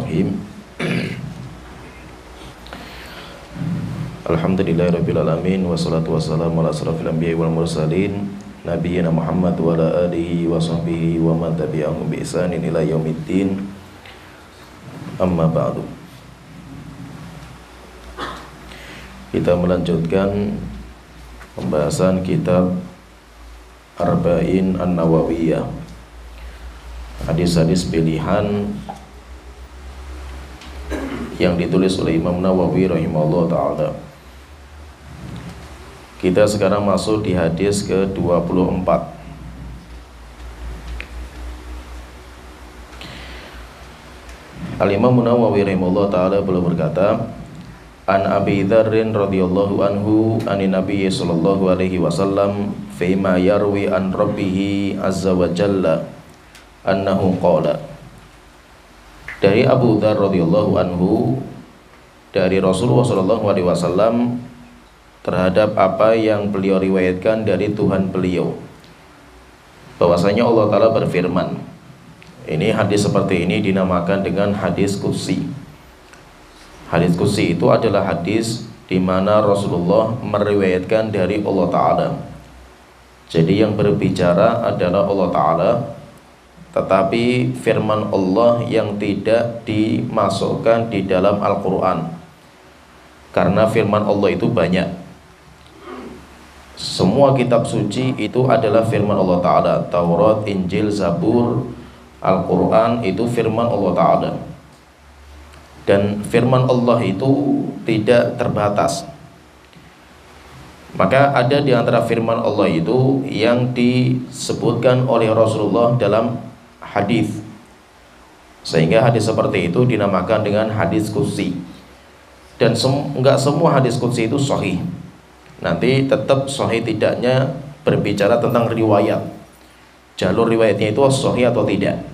Bismillahirrahmanirrahim. Alhamdulillahirabbil alamin wassalatu wassalamu ala asrofil anbiya'i wal mursalin nabiyina Muhammad wa ala alihi wa sahbihi wa man tabi'ahum bi ihsanin ila yaumiddin. Amma ba'du. Kita melanjutkan pembahasan kitab Arba'in An-Nawawiyah, hadis-hadis pilihan yang ditulis oleh Imam Nawawi rahimahullah ta'ala. Kita sekarang masuk di hadis ke-24. Al-Imam Nawawi rahimahullah ta'ala beliau berkata, An Abi Dzarrin radhiyallahu anhu anin Nabi sallallahu alaihi wasallam fima yarwi an rabbih azza wa jalla annahu qala. Dari Abu Dzar radhiyallahu anhu dari Rasulullah sallallahu alaihi wasallam terhadap apa yang beliau riwayatkan dari Tuhan beliau, bahwasanya Allah Ta'ala berfirman. Ini hadis seperti ini dinamakan dengan hadis qudsi. Hadis qudsi itu adalah hadis di mana Rasulullah meriwayatkan dari Allah Ta'ala. Jadi yang berbicara adalah Allah Ta'ala, tetapi firman Allah yang tidak dimasukkan di dalam Al-Quran, karena firman Allah itu banyak. Semua kitab suci itu adalah firman Allah Ta'ala. Taurat, Injil, Zabur, Al-Quran itu firman Allah Ta'ala. Dan firman Allah itu tidak terbatas. Maka ada di antara firman Allah itu yang disebutkan oleh Rasulullah dalam hadis, sehingga hadis seperti itu dinamakan dengan hadis qudsi. Dan enggak semua hadis qudsi itu sahih. Nanti tetap sahih tidaknya berbicara tentang riwayat, jalur riwayatnya itu sahih atau tidak.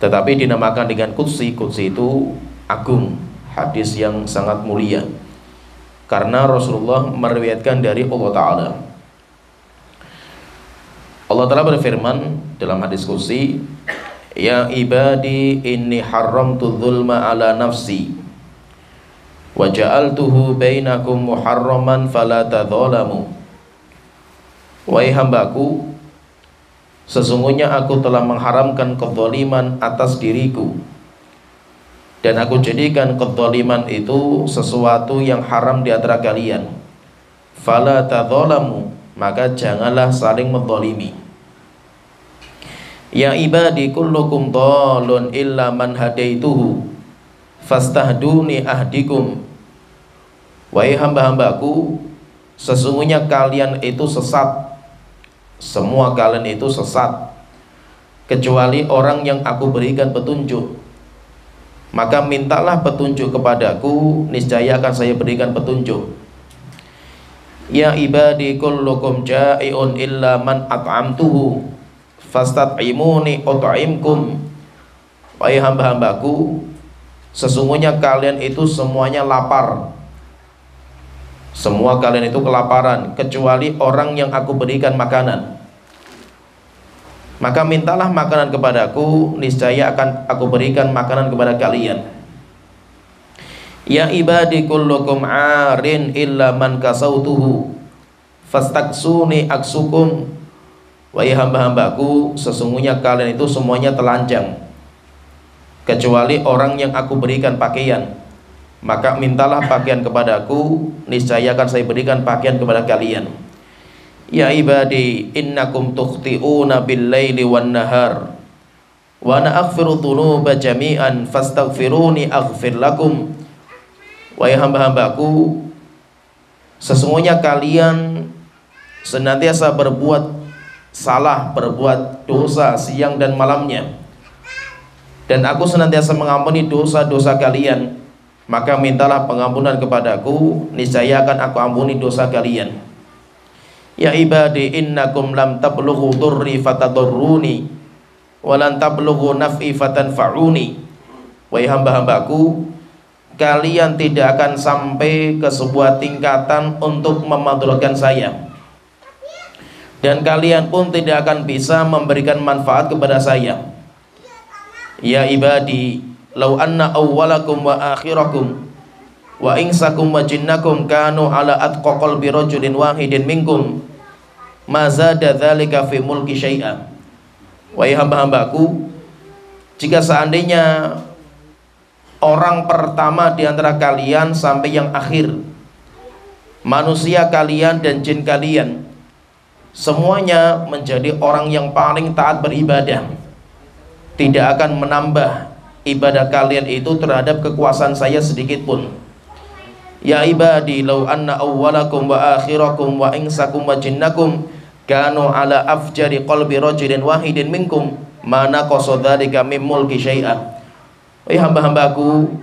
Tetapi dinamakan dengan qudsi. Qudsi itu agung, hadis yang sangat mulia, karena Rasulullah meriwayatkan dari Allah Ta'ala. Allah Ta'ala berfirman dalam hadis qudsi, Ya ibadi inni haramtu dzulma ala nafsi wa ja'altuhu bainakum muharraman fala tadzalamu. Wahai hambaku, sesungguhnya aku telah mengharamkan kezaliman atas diriku, dan aku jadikan kezaliman itu sesuatu yang haram di antara kalian. Fala tadzalamu, maka janganlah saling menzalimi. Ya ibadi kullukum dhalun illa man hadaituhu fastahduni ahdikum. Wahai hamba-hambaku, sesungguhnya kalian itu sesat. Semua kalian itu sesat, kecuali orang yang aku berikan petunjuk. Maka mintalah petunjuk kepadaku, niscaya akan saya berikan petunjuk. Ya ibadi kullukum ja'iun illa man at'amtuhu fastat'imuni ut'imkum. Wahai hamba-hambaku, sesungguhnya kalian itu semuanya lapar. Semua kalian itu kelaparan, kecuali orang yang aku berikan makanan. Maka mintalah makanan kepadaku, niscaya akan aku berikan makanan kepada kalian. Ya ibadi kullukum arin illa man kasautuhu fastaksuni aksukum. Wahai hamba-hambaku, sesungguhnya kalian itu semuanya telanjang, kecuali orang yang aku berikan pakaian. Maka mintalah pakaian kepadaku, niscaya akan saya berikan pakaian kepada kalian. Ya ibadi innakum tukhti'una bil-laili wan-nahar wa ana aghfiru dzunuba jami'an fastaghfiruni aghfir lakum. Wahai hamba-hambaku, sesungguhnya kalian senantiasa berbuat salah, berbuat dosa siang dan malamnya, dan aku senantiasa mengampuni dosa-dosa kalian. Maka mintalah pengampunan kepadaku, niscaya akan aku ampuni dosa kalian. Ya ibadi innakum lam tablughu durri fatadurruni wa lan tablughu naf'i fatanfa'uni. Wahai hamba-hambaku, kalian tidak akan sampai ke sebuah tingkatan untuk memudaratkan saya, dan kalian pun tidak akan bisa memberikan manfaat kepada saya. Ya ibadi law anna awwalakum wa akhirakum wa insakum wa jinnakum kanu ala atqa qalbi rajulin wahidin minkum ma zada dzalika fi mulki syai'a. Wahai hamba-hambaku, jika seandainya orang pertama di antara kalian sampai yang akhir, manusia kalian dan jin kalian, semuanya menjadi orang yang paling taat beribadah, tidak akan menambah ibadah kalian itu terhadap kekuasaan saya sedikit pun. Ya ibadi law anna awwalakum wa akhirakum wa insakum wa jinnakum kanu ala afjari qalbi rajulin wahidin minkum ma naqasa dzalika min mulki syai'a. Wahai hamba-hambaku,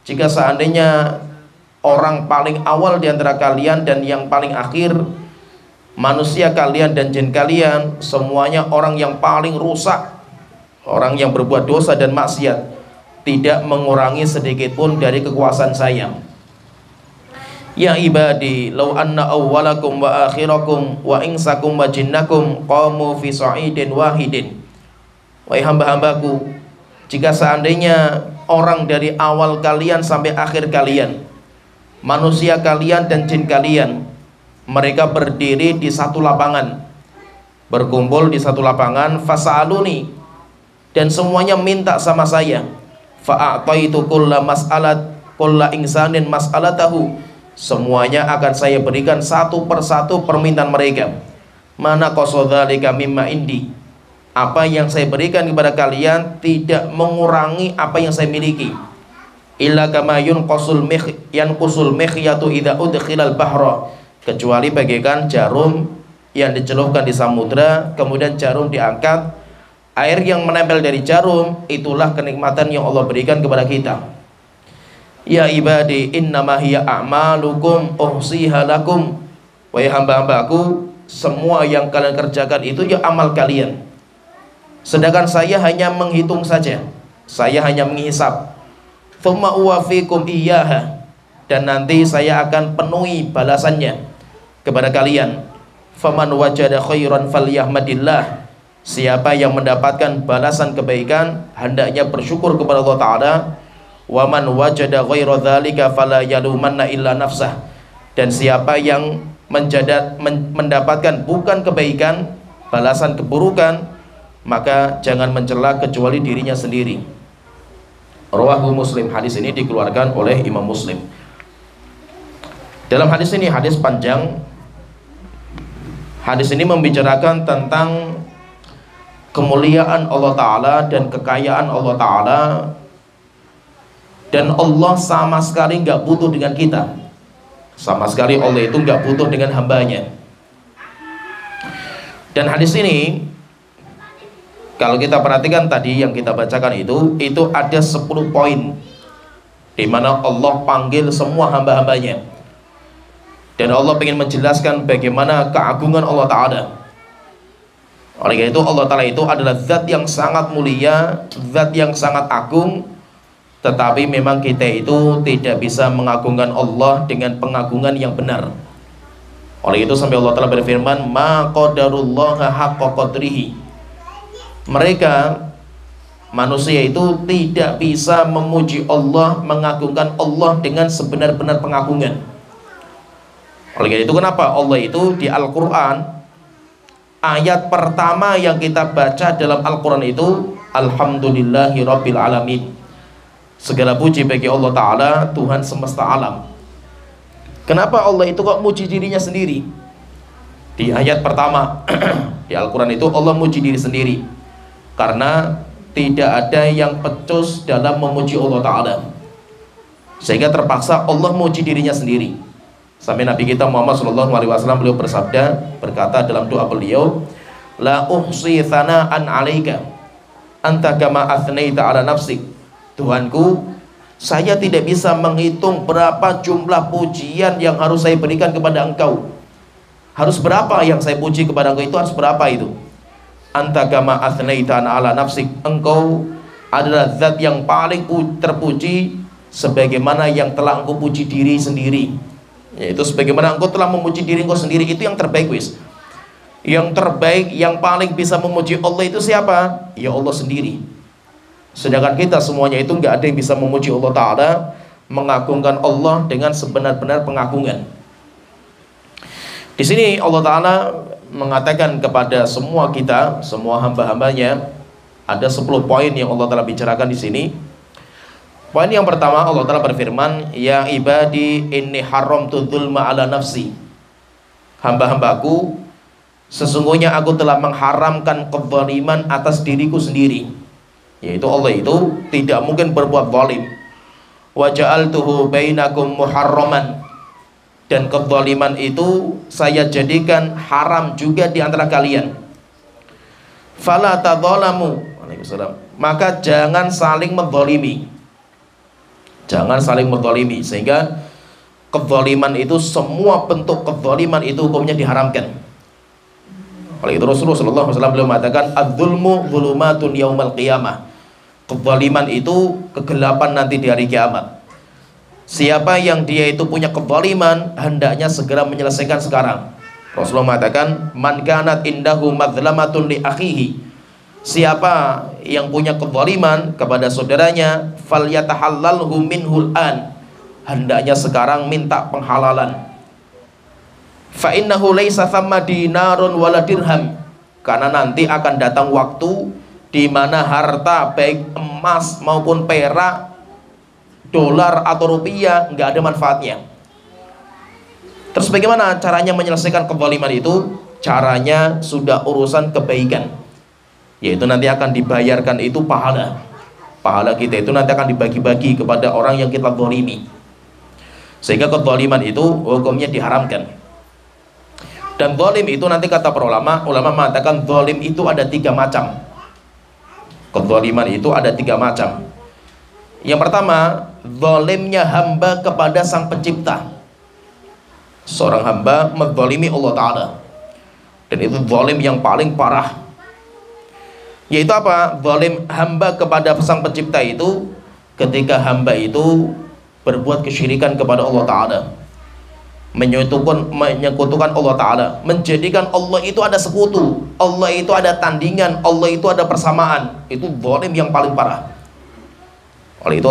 jika seandainya orang paling awal di antara kalian dan yang paling akhir, manusia kalian dan jin kalian, semuanya orang yang paling rusak, orang yang berbuat dosa dan maksiat, tidak mengurangi sedikit pun dari kekuasaan saya. Ya ibadi law anna awwalakum wa akhirakum wa insakum wa jinnakum qamu fi sa'idin wahidin. Wahai hamba-hambaku, jika seandainya orang dari awal kalian sampai akhir kalian, manusia kalian dan jin kalian, mereka berdiri di satu lapangan, berkumpul di satu lapangan, fasa'aluni, dan semuanya minta sama saya, fa'ataitu kulla mas'alat kulla insanin mas'alatahu, semuanya akan saya berikan satu persatu permintaan mereka. Mana qasadzalika mimma indi, apa yang saya berikan kepada kalian tidak mengurangi apa yang saya miliki. Illa kama yanqusul mikhyatu idza udkhilal bahra, kecuali bagaikan jarum yang dicelupkan di samudra, kemudian jarum diangkat, air yang menempel dari jarum, itulah kenikmatan yang Allah berikan kepada kita. Ya ibadi innama hiya a'malukum uhsiha lakum. Wahai hamba-hambaku, semua yang kalian kerjakan itu ya amal kalian, sedangkan saya hanya menghitung saja, saya hanya menghisap. Thumma uwafikum iyyaha, dan nanti saya akan penuhi balasannya kepada kalian. Faman wajada khairan falyahmadillah, siapa yang mendapatkan balasan kebaikan hendaknya bersyukur kepada Allah Ta'ala. Wa man wajada ghaira dzalika fala yalumanna illa nafsah, dan siapa yang mendapatkan bukan kebaikan, balasan keburukan, maka jangan mencela kecuali dirinya sendiri. Rawahu Muslim, hadis ini dikeluarkan oleh Imam Muslim. Dalam hadis ini, hadis panjang, hadis ini membicarakan tentang kemuliaan Allah Ta'ala dan kekayaan Allah Ta'ala, dan Allah sama sekali nggak butuh dengan kita, sama sekali Allah itu nggak butuh dengan hambanya. Dan hadis ini kalau kita perhatikan tadi yang kita bacakan itu ada 10 poin di mana Allah panggil semua hamba-hambanya, dan Allah ingin menjelaskan bagaimana keagungan Allah Ta'ala. Oleh karena itu Allah Ta'ala itu adalah zat yang sangat mulia, zat yang sangat agung, tetapi memang kita itu tidak bisa mengagungkan Allah dengan pengagungan yang benar. Oleh itu sampai Allah Ta'ala berfirman, ma qadarullaha haqqa qadrihi, mereka manusia itu tidak bisa memuji Allah, mengagungkan Allah dengan sebenar-benar pengagungan. Oleh karena itu kenapa Allah itu di Al-Quran, ayat pertama yang kita baca dalam Al-Quran itu Alhamdulillahi Rabbil Alamin, segala puji bagi Allah Ta'ala, Tuhan semesta alam. Kenapa Allah itu kok muji dirinya sendiri? Di ayat pertama di Al-Quran itu Allah muji diri sendiri, karena tidak ada yang pecus dalam memuji Allah Ta'ala, sehingga terpaksa Allah muji dirinya sendiri. Sampai Nabi kita Muhammad SAW beliau bersabda, berkata dalam doa beliau, la uhsi thana'an alaika anta kama athnaita ala nafsik. Tuhanku, saya tidak bisa menghitung berapa jumlah pujian yang harus saya berikan kepada Engkau. Harus berapa yang saya puji kepada Engkau, itu harus berapa itu. Anta kama athnaita ala nafsik, Engkau adalah zat yang paling terpuji sebagaimana yang telah Engkau puji diri sendiri. Yaitu sebagaimana Engkau telah memuji diri Engkau sendiri, itu yang terbaik wis. Yang terbaik, yang paling bisa memuji Allah itu siapa? Ya Allah sendiri. Sedangkan kita semuanya itu nggak ada yang bisa memuji Allah Ta'ala, mengagungkan Allah dengan sebenar-benar pengagungan. Di sini Allah Ta'ala mengatakan kepada semua kita, semua hamba-hambanya, ada 10 poin yang Allah Ta'ala bicarakan di sini. Poin yang pertama, Allah Ta'ala berfirman, ya ibadi inni haramtu dzulma ala nafsi. Hamba-hambaku, sesungguhnya aku telah mengharamkan kezaliman atas diriku sendiri. Yaitu Allah itu tidak mungkin berbuat zalim. Wa ja'altuhu bainakum muharraman. Dan kezaliman itu saya jadikan haram juga di antara kalian. Fala tadzalamu. Waalaikumsalam. Maka jangan saling menzalimi. Jangan saling menzalimi, sehingga kezaliman itu, semua bentuk kezaliman itu hukumnya diharamkan. Oleh itu Rasulullah SAW beliau mengatakan, "Adz-dzulmu dzulumatun yaumal qiyamah." Kezaliman itu kegelapan nanti di hari kiamat. Siapa yang dia itu punya kezaliman, hendaknya segera menyelesaikan sekarang. Rasulullah mengatakan, "Man kanat indahu madzlamatun li akhihi." Siapa yang punya kezaliman kepada saudaranya, falyatahallalhu minhul an. Hendaknya sekarang minta penghalalan. Fa innahu laisa thamma dinarun wala dirham. Karena nanti akan datang waktu di mana harta baik emas maupun perak, dolar atau rupiah nggak ada manfaatnya. Terus bagaimana caranya menyelesaikan kezaliman itu? Caranya sudah urusan kebaikan, yaitu nanti akan dibayarkan itu pahala. Pahala kita itu nanti akan dibagi-bagi kepada orang yang kita zalimi. Sehingga kezaliman itu hukumnya diharamkan. Dan zalim itu nanti kata para ulama mengatakan zalim itu ada 3 macam. Kezaliman itu ada 3 macam. Yang pertama, zalimnya hamba kepada sang pencipta. Seorang hamba menzalimi Allah Ta'ala, dan itu zalim yang paling parah. Yaitu apa? Zalim hamba kepada sang pencipta itu ketika hamba itu berbuat kesyirikan kepada Allah Ta'ala, menyekutukan Allah Ta'ala, menjadikan Allah itu ada sekutu, Allah itu ada tandingan, Allah itu ada persamaan. Itu zalim yang paling parah. Oleh itu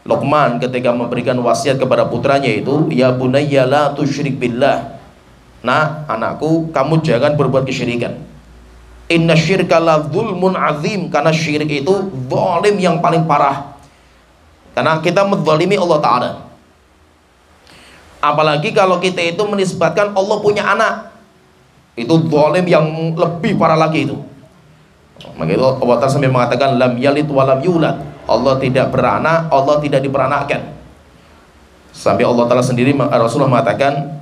Luqman ketika memberikan wasiat kepada putranya itu, ya bunayya la tusyrik billah. Nah, anakku, kamu jangan berbuat kesyirikan. Inna syirka la dzulmun azim. Karena syirik itu zalim yang paling parah. Karena kita menzalimi Allah Ta'ala. Apalagi kalau kita itu menisbatkan Allah punya anak, itu zalim yang lebih parah lagi itu. Maka itu Allah Ta'ala sampai mengatakan lam yalid walam yulad. Allah tidak beranak, Allah tidak diperanakkan. Sampai Allah Ta'ala sendiri, Rasulullah mengatakan,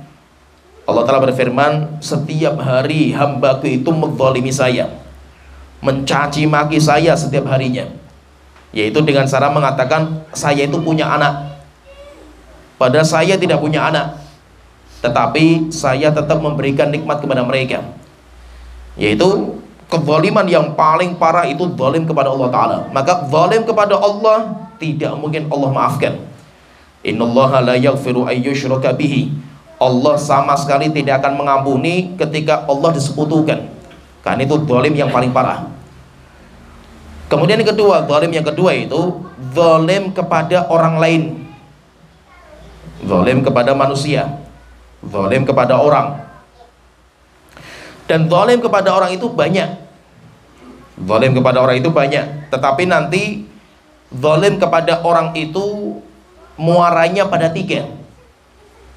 Allah Ta'ala berfirman, setiap hari hambaku itu menzalimi saya, mencaci maki saya setiap harinya, yaitu dengan cara mengatakan saya itu punya anak, padahal saya tidak punya anak, tetapi saya tetap memberikan nikmat kepada mereka. Yaitu kezaliman yang paling parah itu zalim kepada Allah Ta'ala. Maka zalim kepada Allah tidak mungkin Allah maafkan. Innallaha la yaghfiru ayyushraka bihi. Allah sama sekali tidak akan mengampuni ketika Allah disekutukan. Karena itu zalim yang paling parah. Kemudian yang kedua, zalim yang kedua itu zalim kepada orang lain. Zalim kepada manusia, zalim kepada orang. Dan zalim kepada orang itu banyak. Zalim kepada orang itu banyak. Tetapi nanti zalim kepada orang itu muaranya pada 3.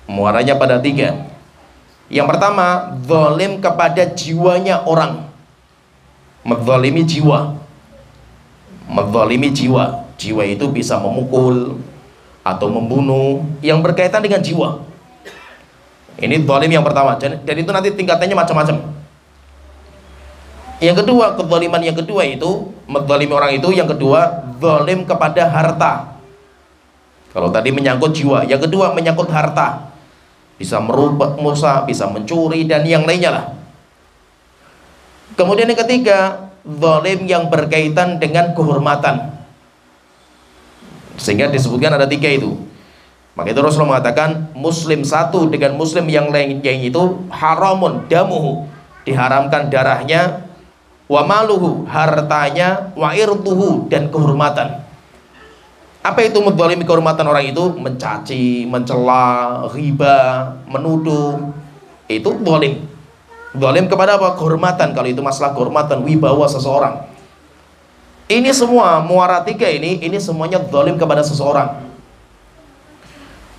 Muaranya pada 3. Yang pertama, zalim kepada jiwanya orang. Menzalimi jiwa. Menzalimi jiwa. Jiwa itu bisa memukul atau membunuh, yang berkaitan dengan jiwa. Ini zalim yang pertama. Dan itu nanti tingkatannya macam-macam. Yang kedua, kezaliman yang kedua itu menzalimi orang itu, yang kedua zalim kepada harta. Kalau tadi menyangkut jiwa, yang kedua menyangkut harta. Bisa merusak, bisa mencuri dan yang lainnya lah. Kemudian yang ketiga, zalim yang berkaitan dengan kehormatan. Sehingga disebutkan ada 3 itu. Maka itu Rasulullah mengatakan muslim satu dengan muslim yang lainnya itu haramun damuhu, diharamkan darahnya, wa maluhu, hartanya, wa irduhu, dan kehormatan. Apa itu menzalimi kehormatan orang itu? Mencaci, mencela, riba, menuduh. Itu zalim. Zalim kepada apa? Kehormatan. Kalau itu masalah kehormatan, wibawa seseorang. Ini semua muara tiga ini semuanya zalim kepada seseorang.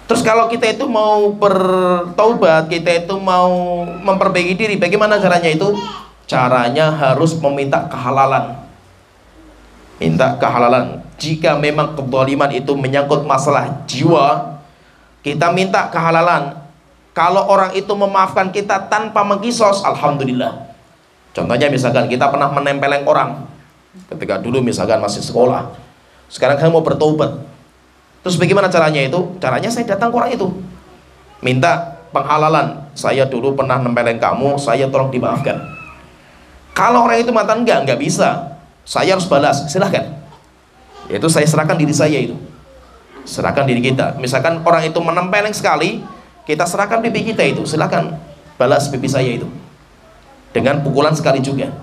Terus kalau kita itu mau bertaubat, kita itu mau memperbaiki diri, bagaimana caranya itu? Caranya harus meminta kehalalan. Minta kehalalan. Jika memang kezaliman itu menyangkut masalah jiwa, kita minta kehalalan. Kalau orang itu memaafkan kita tanpa mengkisos, alhamdulillah. Contohnya misalkan kita pernah menempeleng orang ketika dulu misalkan masih sekolah, sekarang saya mau bertobat. Terus bagaimana caranya itu? Caranya saya datang ke orang itu, minta penghalalan. Saya dulu pernah nempeleng kamu, saya tolong dimaafkan. Kalau orang itu mengatakan enggak bisa, saya harus balas, silahkan. Yaitu saya serahkan diri saya itu, serahkan diri kita. Misalkan orang itu menempeleng sekali, kita serahkan pipi kita itu, silahkan balas pipi saya itu dengan pukulan sekali juga.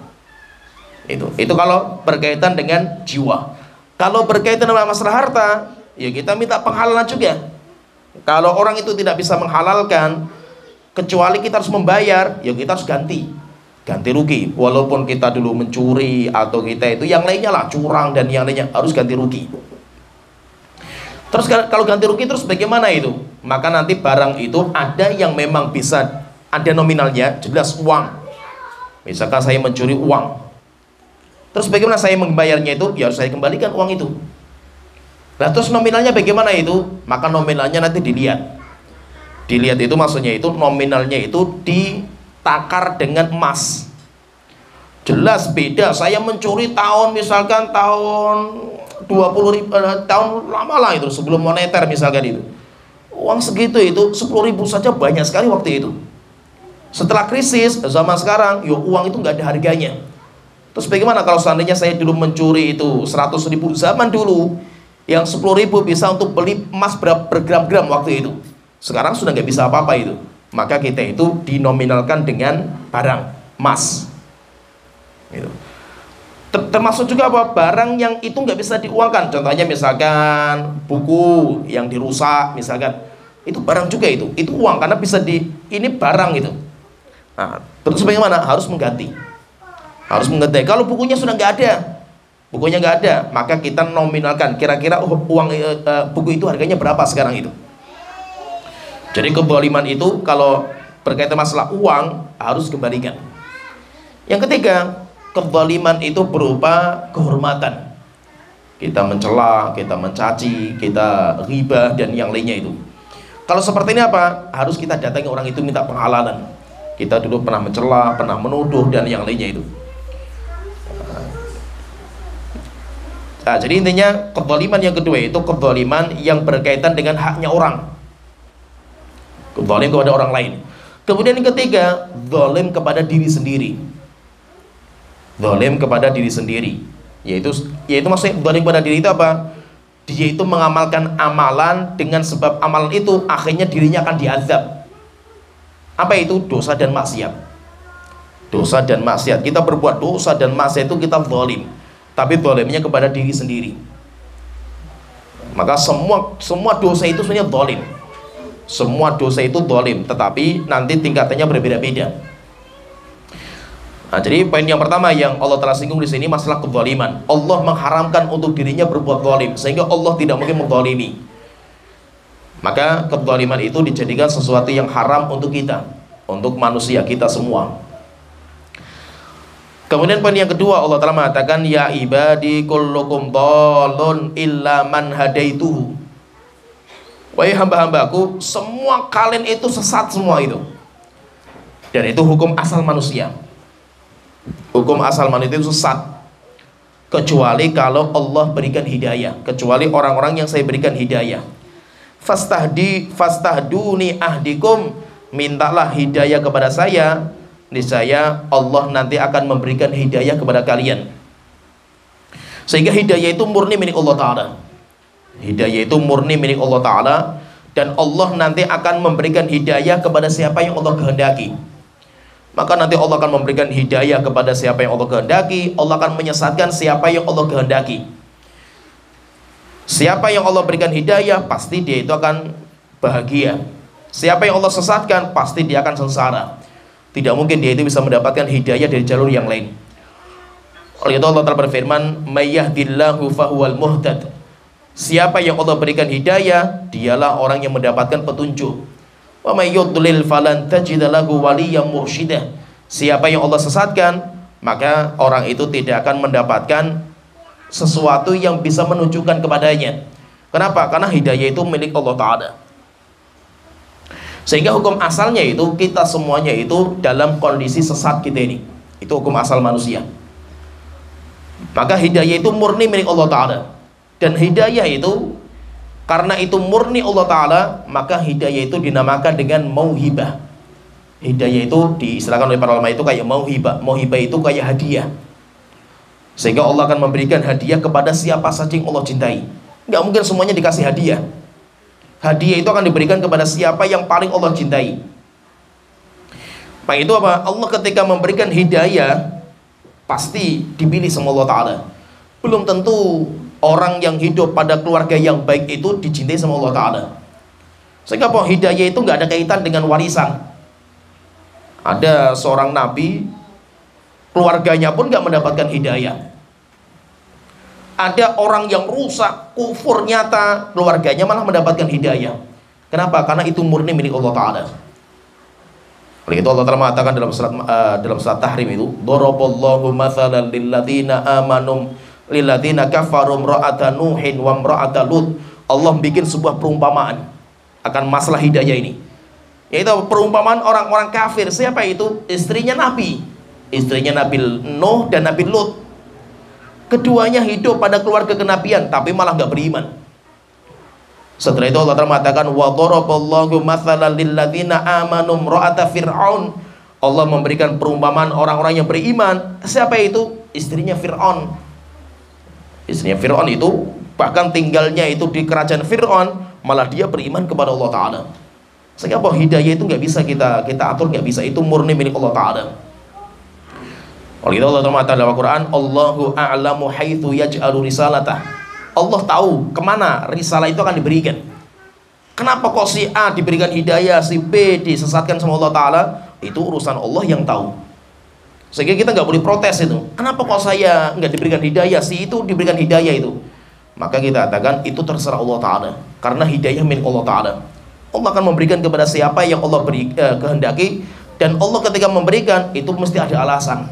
Itu kalau berkaitan dengan jiwa. Kalau berkaitan dengan masalah harta, ya kita minta penghalalan juga. Kalau orang itu tidak bisa menghalalkan, kecuali kita harus membayar, ya kita harus ganti rugi. Walaupun kita dulu mencuri atau kita itu yang lainnya lah, curang dan yang lainnya, harus ganti rugi. Terus kalau ganti rugi terus bagaimana itu? Maka nanti barang itu ada yang memang bisa ada nominalnya, jelas uang. Misalkan saya mencuri uang, terus bagaimana saya membayarnya itu? Ya saya kembalikan uang itu. Nah terus nominalnya bagaimana itu? Maka nominalnya nanti dilihat. Dilihat itu maksudnya itu nominalnya itu ditakar dengan emas. Jelas beda. Saya mencuri tahun misalkan tahun 20.000, tahun lama lah itu, sebelum moneter misalkan itu. Uang segitu itu 10.000 saja banyak sekali waktu itu. Setelah krisis zaman sekarang, yo uang itu nggak ada harganya. Terus bagaimana kalau seandainya saya dulu mencuri itu 100.000 zaman dulu, yang 10.000 bisa untuk beli emas bergram-gram waktu itu. Sekarang sudah nggak bisa apa-apa itu. Maka kita itu dinominalkan dengan barang emas. Gitu. Termasuk juga apa? Barang yang itu nggak bisa diuangkan. Contohnya misalkan buku yang dirusak, misalkan itu barang juga itu uang karena bisa ini barang itu. Nah, terus bagaimana? Harus mengganti. Kalau bukunya sudah nggak ada, maka kita nominalkan. Kira-kira uang buku itu harganya berapa sekarang itu. Jadi kezaliman itu kalau berkaitan masalah uang harus kembalikan. Yang ketiga, kezaliman itu berupa kehormatan. Kita mencela, kita mencaci, kita riba dan yang lainnya itu. Kalau seperti ini apa? Harus kita datangi orang itu minta penghalalan. Kita dulu pernah mencela, pernah menuduh dan yang lainnya itu. Nah, jadi intinya kezaliman yang kedua itu kezaliman yang berkaitan dengan haknya orang. Zalim kepada orang lain. Kemudian yang ketiga, zalim kepada diri sendiri. Zalim kepada diri sendiri, yaitu maksudnya zalim kepada diri itu apa? Dia itu mengamalkan amalan, dengan sebab amalan itu akhirnya dirinya akan diazab. Apa itu? Dosa dan maksiat. Dosa dan maksiat. Kita berbuat dosa dan maksiat itu kita zalim, tapi zalimnya kepada diri sendiri. Maka semua dosa itu sebenarnya zalim. Semua dosa itu zalim, tetapi nanti tingkatannya berbeda-beda. Nah, jadi poin yang pertama yang Allah telah singgung di sini masalah kezaliman. Allah mengharamkan untuk dirinya berbuat zalim, sehingga Allah tidak mungkin menzalimi. Maka kezaliman itu dijadikan sesuatu yang haram untuk kita, untuk manusia kita semua. Kemudian poin yang kedua, Allah telah mengatakan, ya ibadi kullukum dhalun illa man hadaituhu. Wahai hamba-hambaku, semua kalian itu sesat semua itu. Dan itu hukum asal manusia. Hukum asal manusia itu sesat, kecuali kalau Allah berikan hidayah, kecuali orang-orang yang saya berikan hidayah. Fastahduni ahdikum, mintalah hidayah kepada saya, niscaya Allah nanti akan memberikan hidayah kepada kalian. Sehingga hidayah itu murni milik Allah Ta'ala. Hidayah itu murni milik Allah Ta'ala, dan Allah nanti akan memberikan hidayah kepada siapa yang Allah kehendaki. maka nanti Allah akan memberikan hidayah kepada siapa yang Allah kehendaki, Allah akan menyesatkan siapa yang Allah kehendaki. Siapa yang Allah berikan hidayah, pasti dia itu akan bahagia. Siapa yang Allah sesatkan, pasti dia akan sengsara. Tidak mungkin dia itu bisa mendapatkan hidayah dari jalur yang lain. Oleh itu Allah telah berfirman, "May yahdillahu fahuwal muhtad." Siapa yang Allah berikan hidayah, dialah orang yang mendapatkan petunjuk. Wa may yudlil falan tajid lahu waliyyan mursyidah. Siapa yang Allah sesatkan, maka orang itu tidak akan mendapatkan sesuatu yang bisa menunjukkan kepadanya. Kenapa? Karena hidayah itu milik Allah Ta'ala. Sehingga hukum asalnya itu kita semuanya itu dalam kondisi sesat kita ini. Itu hukum asal manusia. Maka hidayah itu murni milik Allah Ta'ala. Dan hidayah itu, karena itu murni Allah Ta'ala, maka hidayah itu dinamakan dengan mauhibah. Hidayah itu diistilahkan oleh para ulama itu kayak mauhibah. Mauhibah itu kayak hadiah. Sehingga Allah akan memberikan hadiah kepada siapa saja yang Allah cintai. Nggak mungkin semuanya dikasih hadiah. Hadiah itu akan diberikan kepada siapa yang paling Allah cintai. Maka itu apa? Allah ketika memberikan hidayah, pasti dipilih sama Allah Ta'ala. Belum tentu orang yang hidup pada keluarga yang baik itu dicintai sama Allah Ta'ala. Sehingga hidayah itu nggak ada kaitan dengan warisan. Ada seorang nabi, keluarganya pun nggak mendapatkan hidayah. Ada orang yang rusak, kufur nyata, keluarganya malah mendapatkan hidayah. Kenapa? Karena itu murni milik Allah Ta'ala. Oleh itu Allah telah mengatakan dalam surat Tahrim itu, "Daraballahu mathalan lilladzina amanu lilladzina kafaru imra'ata Nuhin wa imra'ata Lut." Allah bikin sebuah perumpamaan akan masalah hidayah ini. Yaitu perumpamaan orang-orang kafir. Siapa itu? Istrinya Nabi. Istrinya Nabi Nuh dan Nabi Lut. Keduanya hidup pada keluarga kenabian, tapi malah nggak beriman. Setelah itu Allah Ta'ala mengatakan, "Wa daraballahu mathalan lilladzina amanu imra'ata Fir'aun." Allah memberikan perumpamaan orang-orang yang beriman. Siapa itu? Istrinya Fir'aun. Istrinya Fir'aun itu bahkan tinggalnya itu di kerajaan Fir'aun, malah dia beriman kepada Allah Ta'ala. Sehingga hidayah itu nggak bisa kita atur, nggak bisa. Itu murni milik Allah Ta'ala. Oleh itu Allah Ta'ala dalam Al-Quran, "Allahu a'lamu haitsu yaj'alu risalatah." Allah tahu kemana risalah itu akan diberikan. Kenapa kok si A diberikan hidayah, si B disesatkan sama Allah Ta'ala? Itu urusan Allah yang tahu. Sehingga kita nggak boleh protes itu. Kenapa kok saya nggak diberikan hidayah, si itu diberikan hidayah itu? Maka kita katakan itu terserah Allah Ta'ala. Karena hidayah milik Allah Ta'ala. Allah akan memberikan kepada siapa yang Allah kehendaki. Dan Allah ketika memberikan itu mesti ada alasan.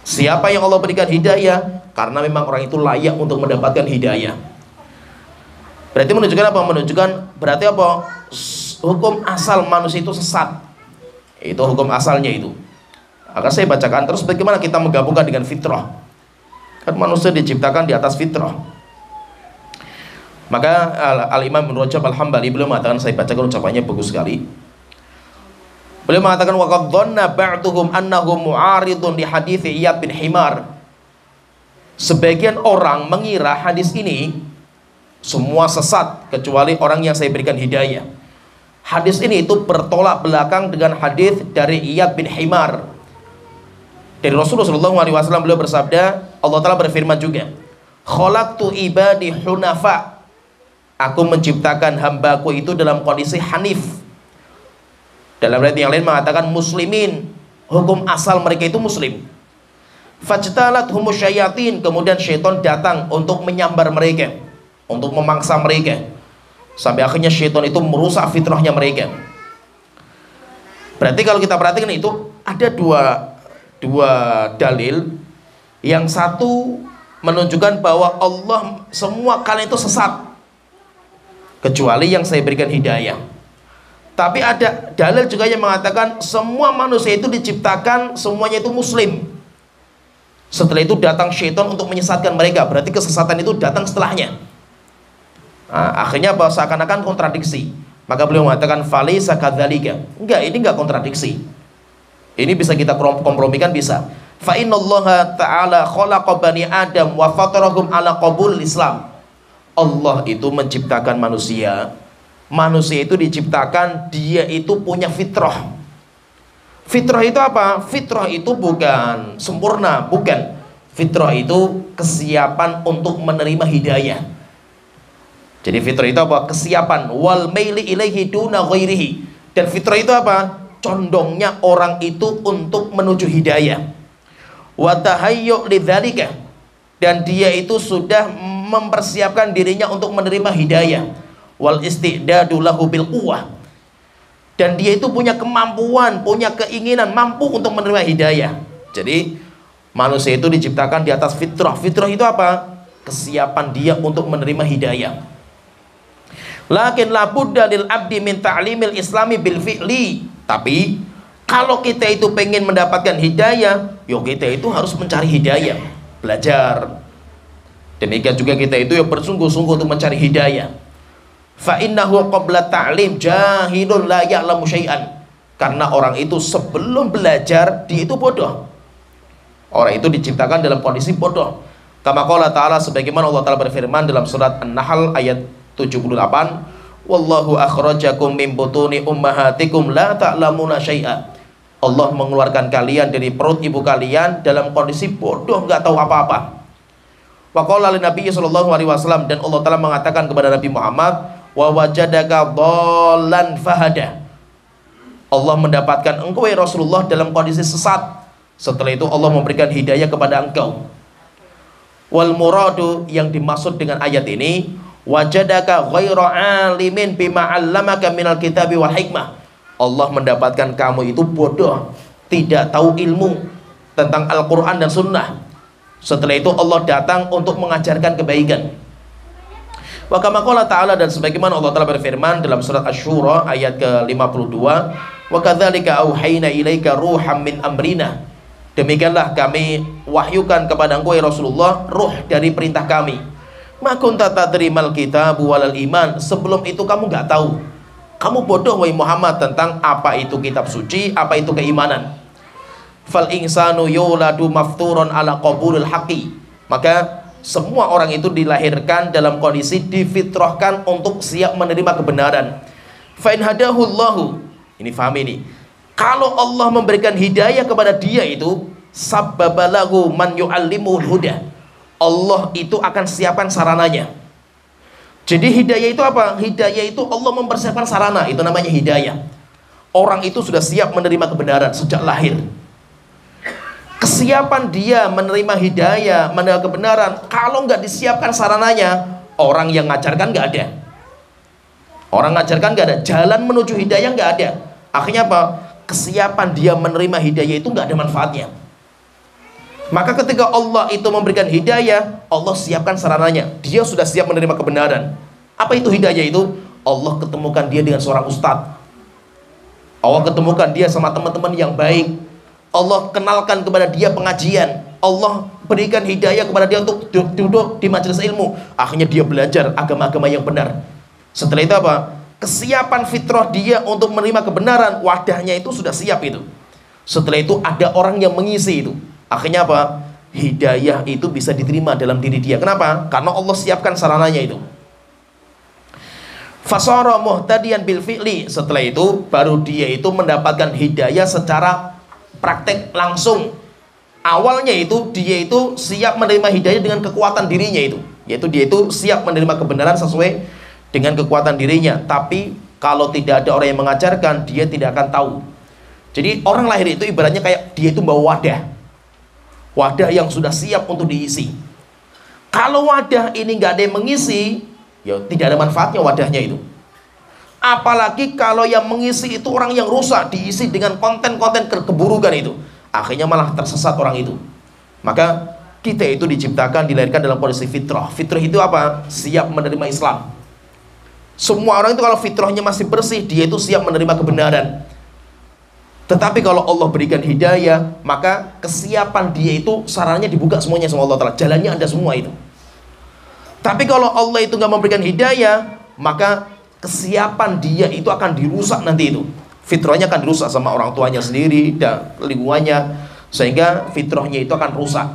Siapa yang Allah berikan hidayah, karena memang orang itu layak untuk mendapatkan hidayah. Berarti menunjukkan apa? Menunjukkan berarti apa? Hukum asal manusia itu sesat. Itu hukum asalnya itu. Akan saya bacakan terus bagaimana kita menggabungkan dengan fitrah. Kan manusia diciptakan di atas fitrah. Maka Al-Imam Ibnu Rajab Al-Hambali beliau mengatakan, saya bacakan ucapannya bagus sekali. Beliau mengatakan, "Wa qad dhanna ba'duhum annahu mu'aridun li hadits Iyad bin Himar." Sebagian orang mengira hadis ini semua sesat kecuali orang yang saya berikan hidayah. Hadis ini itu bertolak belakang dengan hadis dari Iyad bin Himar. Dari Rasulullah SAW beliau bersabda, Allah Ta'ala berfirman juga, "Khalaqtu ibadi hunafa." Aku menciptakan hambaku itu dalam kondisi hanif. Dalam ayat yang lain mengatakan muslimin, hukum asal mereka itu muslim. Fajtalat humus syayatin, kemudian syaitan datang untuk menyambar mereka, untuk memangsa mereka, sampai akhirnya syaitan itu merusak fitrahnya mereka. Berarti kalau kita perhatikan itu ada dua dalil. Yang satu menunjukkan bahwa Allah semua kalian itu sesat kecuali yang saya berikan hidayah. Tapi ada dalil juga yang mengatakan semua manusia itu diciptakan semuanya itu muslim. Setelah itu datang syaitan untuk menyesatkan mereka. Berarti kesesatan itu datang setelahnya. Nah, akhirnya bahwa seakan-akan kontradiksi. Maka beliau mengatakan falaysa kadzalika. Enggak, ini enggak kontradiksi. Ini bisa kita kompromikan, bisa. Fa innallaha ta'ala khalaqa bani Adam wa fatarahum ala qabul Islam. Allah itu menciptakan manusia. Manusia itu diciptakan dia itu punya fitrah. Fitrah itu apa? Fitrah itu bukan sempurna, bukan. Fitrah itu kesiapan untuk menerima hidayah. Jadi fitrah itu apa? Kesiapan. Wal maili ilaihi duna ghairihi. Dan fitrah itu apa? Condongnya orang itu untuk menuju hidayah. Wa tahayyu lidzalika. Dan dia itu sudah mempersiapkan dirinya untuk menerima hidayah. Wal istidadu lahu bil quwwah. Dan dia itu punya kemampuan, punya keinginan, mampu untuk menerima hidayah. Jadi manusia itu diciptakan di atas fitrah. Fitrah itu apa? Kesiapan dia untuk menerima hidayah. Lakin la budda lil abdi min ta'limil islami bil fi'li. Tapi kalau kita itu pengen mendapatkan hidayah, yo kita itu harus mencari hidayah, belajar. Demikian juga kita itu yang bersungguh-sungguh untuk mencari hidayah. Fa innahu qabla ta'lim jahilun la ya'lamu syai'an. Karena orang itu sebelum belajar dia itu bodoh. Orang itu diciptakan dalam kondisi bodoh. Kama qala ta'ala, sebagaimana Allah Ta'ala berfirman dalam surat An-Nahl ayat 78, wallahu akhrajakum min butuni ummahatikum la ta'lamuna syai'a. Allah mengeluarkan kalian dari perut ibu kalian dalam kondisi bodoh, nggak tahu apa-apa. Wa qala lin Nabi sallallahu alaihi wasallam, dan Allah Ta'ala mengatakan kepada Nabi Muhammad, wa wajadaka dhallan fahada. Allah mendapatkan engkau ya Rasulullah dalam kondisi sesat. Setelah itu Allah memberikan hidayah kepada engkau. Wal muradu, yang dimaksud dengan ayat ini, wajadaka ghaira alimin bima 'allamaka minal kitabi wal hikmah. Allah mendapatkan kamu itu bodoh, tidak tahu ilmu tentang Al-Qur'an dan sunnah. Setelah itu Allah datang untuk mengajarkan kebaikan. Wa kama qala ta'ala, dan sebagaimana Allah Ta'ala berfirman dalam surat Asy-Syura ayat ke-52, wa kadzalika auhayna ilaika ruham min amrina. Demikianlah kami wahyukan kepada engkau ya Rasulullah ruh dari perintah kami. Ma kunta tadrimal kitab walal iman. Sebelum itu kamu nggak tahu. Kamu bodoh wahai Muhammad tentang apa itu kitab suci, apa itu keimanan. Fal insanu yuladu mafturun ala qabulil haqqi. Maka semua orang itu dilahirkan dalam kondisi difitrahkan untuk siap menerima kebenaran. Fa in hadahullahu, ini paham ini. Kalau Allah memberikan hidayah kepada dia itu, sabbabalahu man yu'allimul huda. Allah itu akan siapkan sarananya. Jadi hidayah itu apa? Hidayah itu Allah mempersiapkan sarana, itu namanya hidayah. Orang itu sudah siap menerima kebenaran sejak lahir. Kesiapan dia menerima hidayah, menerima kebenaran, kalau nggak disiapkan sarananya, orang yang ngajarkan nggak ada. Orang ngajarkan nggak ada, jalan menuju hidayah nggak ada. Akhirnya apa? Kesiapan dia menerima hidayah itu nggak ada manfaatnya. Maka ketika Allah itu memberikan hidayah, Allah siapkan sarananya. Dia sudah siap menerima kebenaran. Apa itu hidayah itu? Allah ketemukan dia dengan seorang ustadz. Allah ketemukan dia sama teman-teman yang baik. Allah kenalkan kepada dia pengajian. Allah berikan hidayah kepada dia untuk duduk di majelis ilmu. Akhirnya dia belajar agama-agama yang benar. Setelah itu apa? Kesiapan fitrah dia untuk menerima kebenaran, wadahnya itu sudah siap itu. Setelah itu ada orang yang mengisi itu. Akhirnya apa? Hidayah itu bisa diterima dalam diri dia. Kenapa? Karena Allah siapkan sarananya itu. Fasara muhtadiyan bil fi'li. Setelah itu baru dia itu mendapatkan hidayah secara praktek langsung. Awalnya itu dia itu siap menerima hidayah dengan kekuatan dirinya itu. Yaitu dia itu siap menerima kebenaran sesuai dengan kekuatan dirinya. Tapi kalau tidak ada orang yang mengajarkan, dia tidak akan tahu. Jadi orang lahir itu ibaratnya kayak dia itu bawa wadah. Wadah yang sudah siap untuk diisi. Kalau wadah ini nggak ada yang mengisi, ya tidak ada manfaatnya wadahnya itu. Apalagi kalau yang mengisi itu orang yang rusak, diisi dengan konten-konten keburukan itu, akhirnya malah tersesat orang itu. Maka kita itu diciptakan, dilahirkan dalam kondisi fitrah. Fitrah itu apa? Siap menerima Islam. Semua orang itu kalau fitrahnya masih bersih, dia itu siap menerima kebenaran. Tetapi kalau Allah berikan hidayah, maka kesiapan dia itu sarannya dibuka semuanya sama Allah Ta'ala. Jalannya ada semua itu. Tapi kalau Allah itu nggak memberikan hidayah, maka kesiapan dia itu akan dirusak nanti itu. Fitrahnya akan dirusak sama orang tuanya sendiri dan lingkungannya, sehingga fitrahnya itu akan rusak.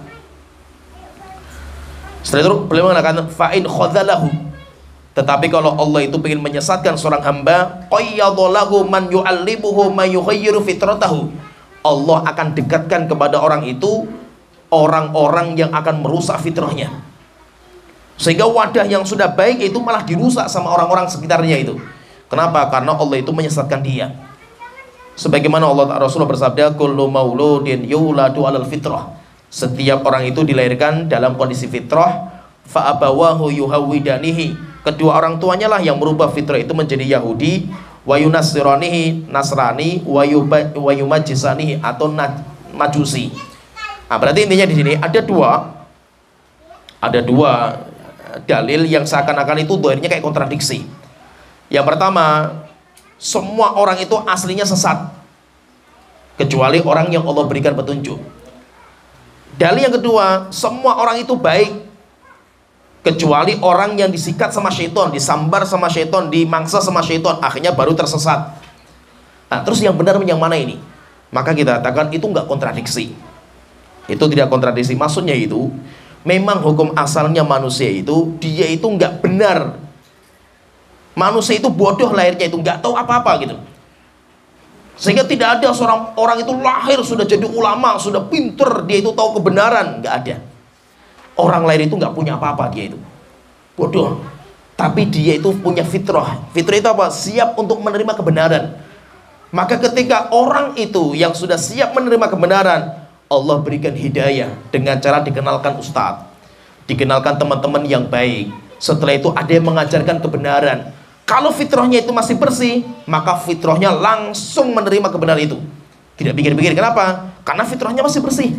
Setelah itu beliau mengatakan fa'in khadzalahu. Tetapi kalau Allah itu ingin menyesatkan seorang hamba, qayyadalahu man yu'allimuhu ma yughayyiru fitratahu. Allah akan dekatkan kepada orang itu orang-orang yang akan merusak fitrahnya, sehingga wadah yang sudah baik itu malah dirusak sama orang-orang sekitarnya itu. Kenapa? Karena Allah itu menyesatkan dia. Sebagaimana Rasulullah bersabda, kullu mauludin yuladu alal fitrah, setiap orang itu dilahirkan dalam kondisi fitrah. Fa abawahu yuhawidanihi, kedua orang tuanya lah yang merubah fitrah itu menjadi Yahudi, wa yunassiranihi, Nasrani, wa yumajjisanihi, atau Majusi. Nah, berarti intinya di sini ada dua dalil yang seakan-akan itu doanya kayak kontradiksi. Yang pertama, semua orang itu aslinya sesat kecuali orang yang Allah berikan petunjuk. Dalil yang kedua, semua orang itu baik kecuali orang yang disikat sama syaitan, disambar sama syaitan, dimangsa sama syaitan, akhirnya baru tersesat. Nah, terus yang benar yang mana ini? Maka kita katakan itu enggak kontradiksi. Itu tidak kontradiksi. Maksudnya itu memang hukum asalnya manusia itu dia itu enggak benar. Manusia itu bodoh lahirnya, itu enggak tahu apa-apa gitu. Sehingga tidak ada seorang orang itu lahir sudah jadi ulama, sudah pinter, dia itu tahu kebenaran, enggak ada. Orang lahir itu nggak punya apa-apa, dia itu bodoh. Tapi dia itu punya fitrah. Fitrah itu apa? Siap untuk menerima kebenaran. Maka ketika orang itu yang sudah siap menerima kebenaran, Allah berikan hidayah dengan cara dikenalkan ustadz, dikenalkan teman-teman yang baik. Setelah itu ada yang mengajarkan kebenaran. Kalau fitrahnya itu masih bersih, maka fitrahnya langsung menerima kebenaran itu. Tidak pikir-pikir. Kenapa? Karena fitrahnya masih bersih.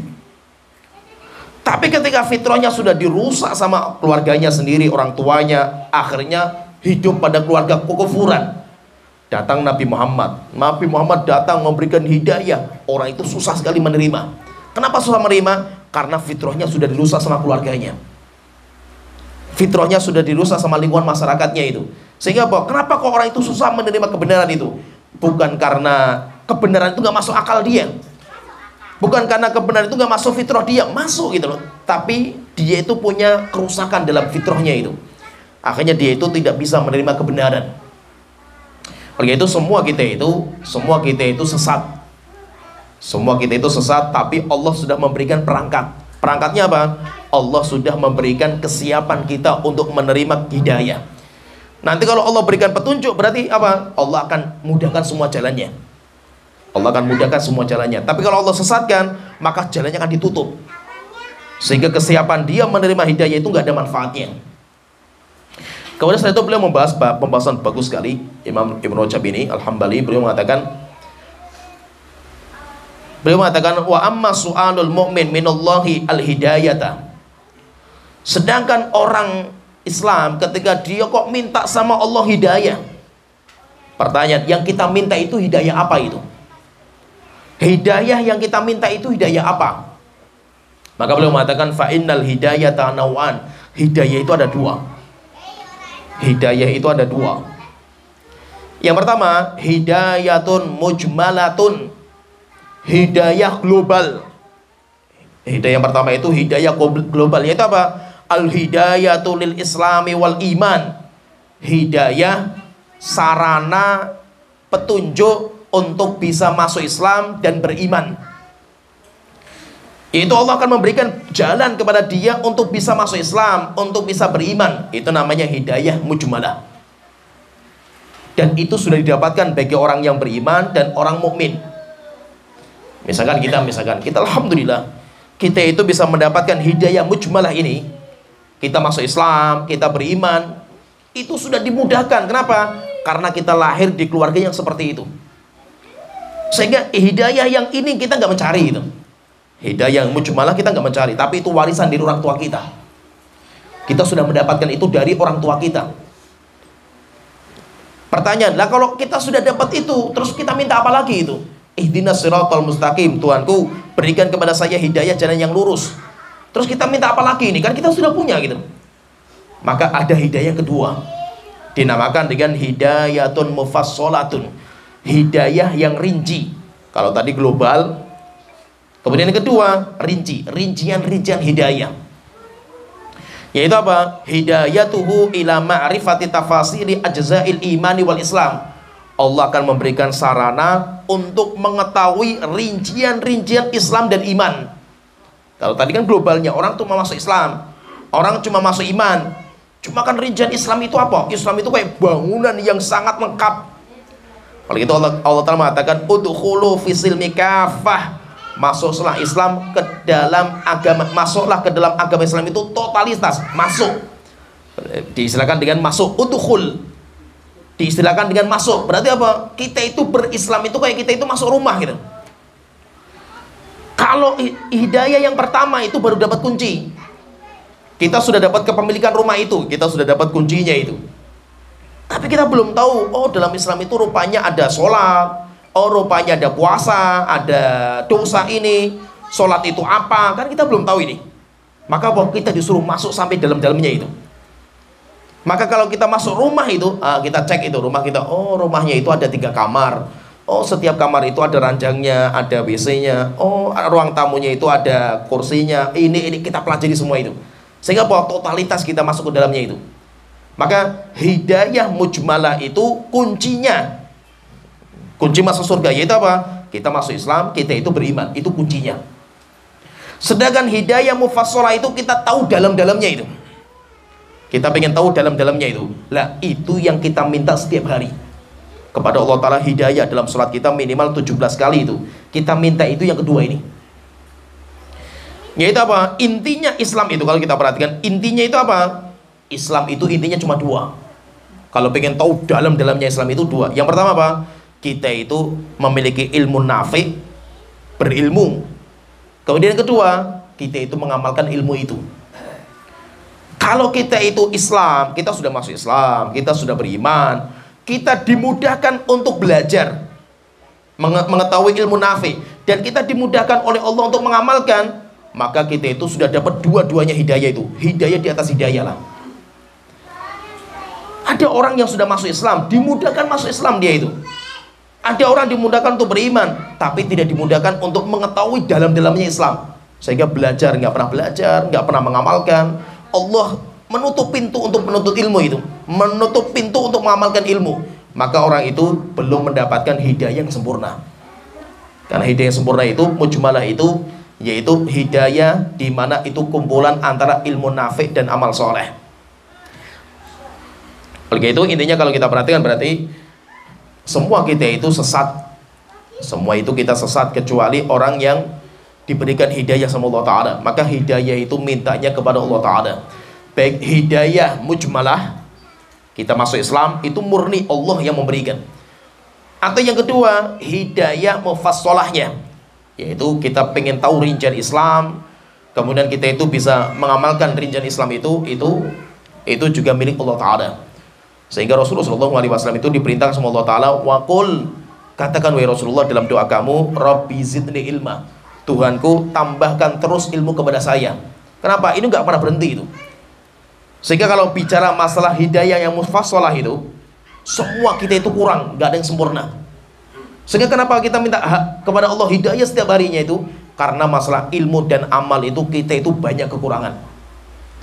Tapi ketika fitrahnya sudah dirusak sama keluarganya sendiri, orang tuanya, akhirnya hidup pada keluarga kekufuran. Datang Nabi Muhammad. Nabi Muhammad datang memberikan hidayah. Orang itu susah sekali menerima. Kenapa susah menerima? Karena fitrahnya sudah dirusak sama keluarganya. Fitrahnya sudah dirusak sama lingkungan masyarakatnya itu. Sehingga apa? Kenapa kok orang itu susah menerima kebenaran itu? Bukan karena kebenaran itu gak masuk akal dia, bukan karena kebenaran itu gak masuk fitrah dia, masuk gitu loh. Tapi dia itu punya kerusakan dalam fitrahnya itu. Akhirnya dia itu tidak bisa menerima kebenaran. Oleh itu semua kita itu sesat. Semua kita itu sesat, tapi Allah sudah memberikan perangkat. Perangkatnya apa? Allah sudah memberikan kesiapan kita untuk menerima hidayah. Nanti kalau Allah berikan petunjuk, berarti apa? Allah akan mudahkan semua jalannya. Allah akan mudahkan semua jalannya. Tapi kalau Allah sesatkan, maka jalannya akan ditutup. Sehingga kesiapan dia menerima hidayah itu nggak ada manfaatnya. Kemudian setelah itu beliau membahas pembahasan bagus sekali. Imam Ibn Rajab ini, Al-Hambali, beliau mengatakan wa amma su'alul mu'min minallahi al-hidayata. Sedangkan orang Islam ketika dia kok minta sama Allah hidayah. Pertanyaan, yang kita minta itu hidayah apa itu? Hidayah yang kita minta itu hidayah apa? Maka beliau mengatakan fa innal hidayata naw'an. Hidayah itu ada dua. Hidayah itu ada dua. Yang pertama, hidayatun mujmalatun. Hidayah global. Hidayah yang pertama itu hidayah global, yaitu apa? Al-hidayatu lil islami wal iman. Hidayah sarana petunjuk untuk bisa masuk Islam dan beriman. Itu Allah akan memberikan jalan kepada dia untuk bisa masuk Islam, untuk bisa beriman. Itu namanya hidayah mujmalah. Dan itu sudah didapatkan bagi orang yang beriman dan orang mukmin. Misalkan kita alhamdulillah, kita itu bisa mendapatkan hidayah mujmalah ini. Kita masuk Islam, kita beriman, itu sudah dimudahkan. Kenapa? Karena kita lahir di keluarga yang seperti itu. Sehingga hidayah yang ini kita nggak mencari itu. Hidayah yang mujmalah kita nggak mencari, tapi itu warisan dari orang tua kita. Kita sudah mendapatkan itu dari orang tua kita. Pertanyaan, lah kalau kita sudah dapat itu, terus kita minta apa lagi itu? Ihdinas siratal mustaqim, Tuhanku berikan kepada saya hidayah jalan yang lurus. Terus kita minta apa lagi ini? Kan kita sudah punya gitu. Maka ada hidayah kedua, dinamakan dengan hidayatun mufassalatun. Hidayah yang rinci. Kalau tadi global, kemudian yang kedua rincian hidayah. Yaitu apa? Hidayatuhu ila ma'rifati tafasiri ajza'il imani wal islam. Allah akan memberikan sarana untuk mengetahui rincian-rincian Islam dan iman. Kalau tadi kan globalnya, orang cuma masuk Islam, orang cuma masuk iman. Cuma kan rincian Islam itu apa? Islam itu kayak bangunan yang sangat lengkap. Kalau itu Allah Ta'ala mengatakan udkhulu fisilmi kafah, masuklah Islam ke dalam agama, masuklah ke dalam agama Islam itu totalitas, masuk. Diistilahkan dengan masuk, udkhul. Diistilahkan dengan masuk. Berarti apa? Kita itu berislam itu kayak kita itu masuk rumah gitu. Kalau hidayah yang pertama itu baru dapat kunci. Kita sudah dapat kepemilikan rumah itu, kita sudah dapat kuncinya itu. Tapi kita belum tahu, oh dalam Islam itu rupanya ada sholat, oh rupanya ada puasa, ada dosa ini, sholat itu apa, kan kita belum tahu ini. Maka kita disuruh masuk sampai dalam-dalamnya itu. Maka kalau kita masuk rumah itu, kita cek itu rumah kita, oh rumahnya itu ada 3 kamar, oh setiap kamar itu ada ranjangnya, ada WC-nya, oh ruang tamunya itu ada kursinya, ini kita pelajari semua itu. Sehingga bahwa totalitas kita masuk ke dalamnya itu. Maka hidayah mujmalah itu kuncinya, kunci masuk surga yaitu apa? Kita masuk Islam, kita itu beriman, itu kuncinya. Sedangkan hidayah mufassalah itu kita tahu dalam-dalamnya itu. Kita pengen tahu dalam-dalamnya itu. Lah, itu yang kita minta setiap hari kepada Allah Ta'ala. Hidayah dalam sholat kita minimal 17 kali itu. Kita minta itu yang kedua ini. Yaitu apa? Intinya Islam itu kalau kita perhatikan, intinya itu apa? Islam itu intinya cuma 2. Kalau pengen tahu dalam-dalamnya Islam itu 2. Yang pertama apa? Kita itu memiliki ilmu nafi, berilmu. Kemudian yang kedua, kita itu mengamalkan ilmu itu. Kalau kita itu Islam, kita sudah masuk Islam, kita sudah beriman, kita dimudahkan untuk belajar, mengetahui ilmu nafi, dan kita dimudahkan oleh Allah untuk mengamalkan, maka kita itu sudah dapat dua-duanya hidayah itu. Hidayah di atas hidayah lah. Ada orang yang sudah masuk Islam, dimudahkan masuk Islam dia itu. Ada orang dimudahkan untuk beriman, tapi tidak dimudahkan untuk mengetahui dalam-dalamnya Islam. Sehingga belajar, nggak pernah belajar, nggak pernah mengamalkan. Allah menutup pintu untuk menuntut ilmu itu, menutup pintu untuk mengamalkan ilmu. Maka orang itu belum mendapatkan hidayah yang sempurna. Karena hidayah yang sempurna itu, mujmalah itu, yaitu hidayah di mana itu kumpulan antara ilmu nafi dan amal soleh. Oleh itu intinya kalau kita perhatikan berarti semua kita itu sesat. Semua itu kita sesat kecuali orang yang diberikan hidayah sama Allah Ta'ala. Maka hidayah itu mintanya kepada Allah Ta'ala. Baik hidayah mujmalah, kita masuk Islam, itu murni Allah yang memberikan. Atau yang kedua, hidayah mufassolahnya, yaitu kita pengen tahu rincian Islam, kemudian kita itu bisa mengamalkan rincian Islam itu juga milik Allah Ta'ala. Sehingga Rasulullah SAW itu diperintahkan sama Allah Ta'ala, waqul, katakan wahai Rasulullah dalam doa kamu, Rabbi zidni ilma, Tuhanku tambahkan terus ilmu kepada saya. Kenapa? Ini nggak pernah berhenti itu. Sehingga kalau bicara masalah hidayah yang mufassalah itu, semua kita itu kurang, nggak ada yang sempurna. Sehingga kenapa kita minta kepada Allah hidayah setiap harinya itu? Karena masalah ilmu dan amal itu kita itu banyak kekurangan.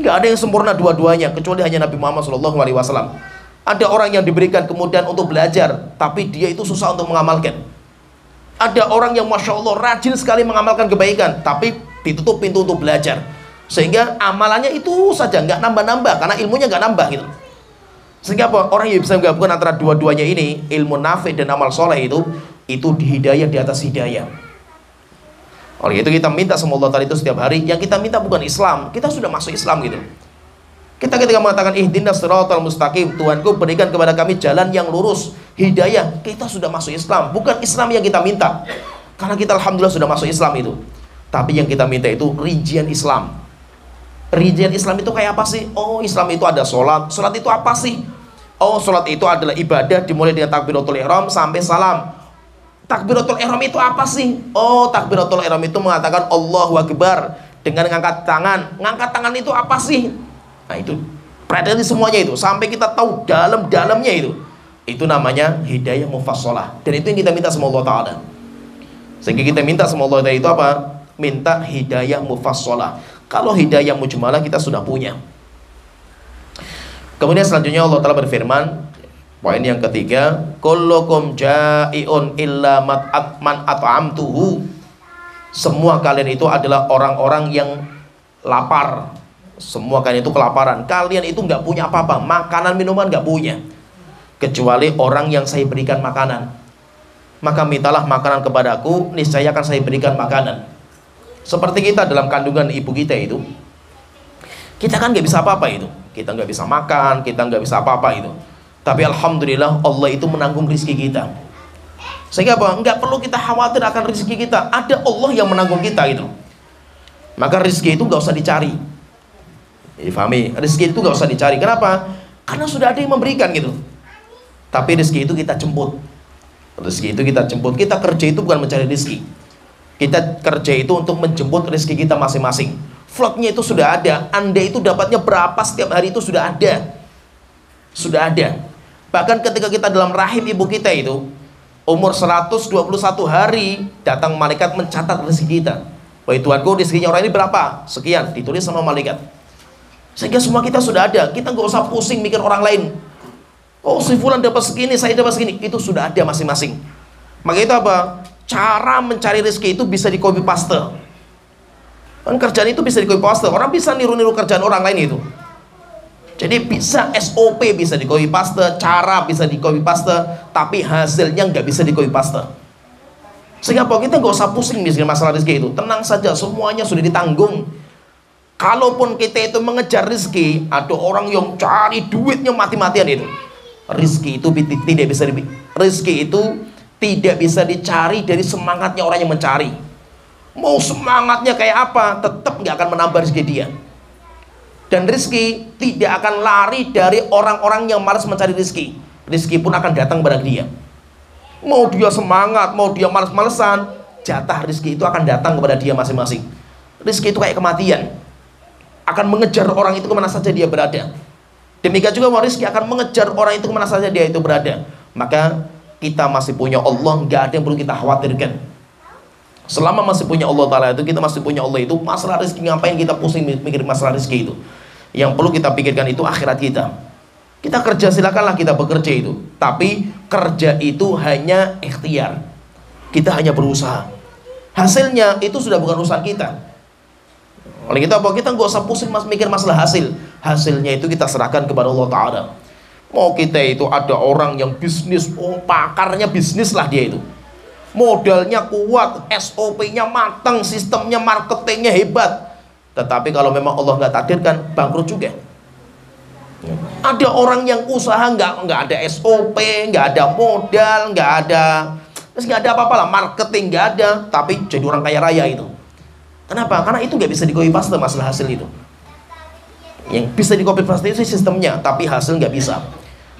Nggak ada yang sempurna dua-duanya, kecuali hanya Nabi Muhammad SAW. Ada orang yang diberikan kemudian untuk belajar, tapi dia itu susah untuk mengamalkan. Ada orang yang Masya Allah rajin sekali mengamalkan kebaikan, tapi ditutup pintu untuk belajar. Sehingga amalannya itu saja, nggak nambah-nambah, karena ilmunya nggak nambah gitu. Sehingga apa? Orang yang bisa menggabungkan antara dua-duanya ini, ilmu nafi dan amal soleh itu di hidayah di atas hidayah. Oleh itu kita minta sama Allah Ta'ala itu setiap hari. Yang kita minta bukan Islam, kita sudah masuk Islam gitu. Kita ketika mengatakan ihdinas siratal mustaqim, Tuhanku berikan kepada kami jalan yang lurus, hidayah, kita sudah masuk Islam. Bukan Islam yang kita minta, karena kita alhamdulillah sudah masuk Islam itu. Tapi yang kita minta itu rincian Islam. Rincian Islam itu kayak apa sih? Oh, Islam itu ada sholat. Sholat itu apa sih? Oh, sholat itu adalah ibadah dimulai dengan takbiratul ihram sampai salam. Takbiratul ihram itu apa sih? Oh, takbiratul ihram itu mengatakan Allahu Akbar dengan mengangkat tangan. Ngangkat tangan itu apa sih? Nah itu perhatian semuanya itu sampai kita tahu dalam-dalamnya itu. Itu namanya hidayah mufassalah. Dan itu yang kita minta sama Allah Ta'ala. Sehingga kita minta sama Allah Ta'ala itu apa? Minta hidayah mufassalah. Kalau hidayah mujmalah kita sudah punya. Kemudian selanjutnya Allah Ta'ala berfirman, Poin yang ketiga, kullukum ja'iun illa man at'amtuhu. Semua kalian itu adalah orang-orang yang lapar. Semua kalian itu kelaparan. Kalian itu nggak punya apa-apa, makanan minuman nggak punya, kecuali orang yang saya berikan makanan. Maka mintalah makanan kepadaku, niscaya akan saya berikan makanan. Seperti kita dalam kandungan ibu kita itu, kita kan nggak bisa apa-apa itu. Kita nggak bisa makan, kita nggak bisa apa-apa itu. Tapi alhamdulillah Allah itu menanggung rezeki kita. Sehingga apa? Nggak perlu kita khawatir akan rezeki kita. Ada Allah yang menanggung kita itu. Maka rezeki itu nggak usah dicari. Difahami? Rezeki itu nggak usah dicari. Kenapa? Karena sudah ada yang memberikan gitu. Tapi rezeki itu kita jemput. Rezeki itu kita jemput. Kita kerja itu bukan mencari rezeki. Kita kerja itu untuk menjemput rezeki kita masing-masing. Vlognya itu sudah ada. Anda itu dapatnya berapa setiap hari itu sudah ada. Sudah ada. Bahkan ketika kita dalam rahim ibu kita itu, umur 121 hari, datang malaikat mencatat rezeki kita. Wahai Tuhanku, rezekinya orang ini berapa? Sekian, ditulis sama malaikat. Sehingga semua kita sudah ada. Kita nggak usah pusing mikir orang lain. Oh, si fulan dapat segini, saya dapat segini. Itu sudah ada masing-masing. Maka itu apa? Cara mencari rezeki itu bisa di copy paste. Kan kerjaan itu bisa di copy paste. Orang bisa niru-niru kerjaan orang lain itu. Jadi bisa SOP bisa di copy paste, cara bisa di copy paste, tapi hasilnya nggak bisa di copy paste. Sehingga apa? Kita nggak usah pusing misalnya masalah rezeki itu. Tenang saja, semuanya sudah ditanggung. Kalaupun kita itu mengejar rezeki, ada orang yang cari duitnya mati-matian itu. Rezeki itu tidak bisa rezeki itu tidak bisa dicari dari semangatnya orang yang mencari. Mau semangatnya kayak apa, tetap nggak akan menambah rezeki dia. Dan rezeki tidak akan lari dari orang-orang yang malas mencari rezeki. Rezeki pun akan datang kepada dia. Mau dia semangat, mau dia malas-malesan, jatah rezeki itu akan datang kepada dia masing-masing. Rezeki itu kayak kematian, akan mengejar orang itu kemana saja dia berada. Demikian juga rezeki akan mengejar orang itu kemana saja dia itu berada. Maka kita masih punya Allah, nggak ada yang perlu kita khawatirkan. Selama masih punya Allah Ta'ala itu, kita masih punya Allah itu, masalah rezeki ngapain kita pusing mikir masalah rezeki itu. Yang perlu kita pikirkan itu akhirat kita. Kita kerja, silakanlah kita bekerja itu. Tapi kerja itu hanya ikhtiar. Kita hanya berusaha. Hasilnya itu sudah bukan urusan kita. Oleh kita apa? Kita nggak usah pusing mikir masalah hasil. Hasilnya itu kita serahkan kepada Allah Ta'ala. Mau kita itu ada orang yang bisnis, pakarnya bisnis lah dia itu. Modalnya kuat, SOP-nya matang, sistemnya marketingnya hebat. Tetapi kalau memang Allah nggak takdirkan, bangkrut juga. Ada orang yang usaha nggak ada SOP, nggak ada modal, nggak ada apa-apa lah, marketing nggak ada, tapi jadi orang kaya raya itu. Kenapa? Karena itu nggak bisa di-copy paste masalah hasil itu. Yang bisa di-copy paste itu sistemnya, tapi hasil nggak bisa.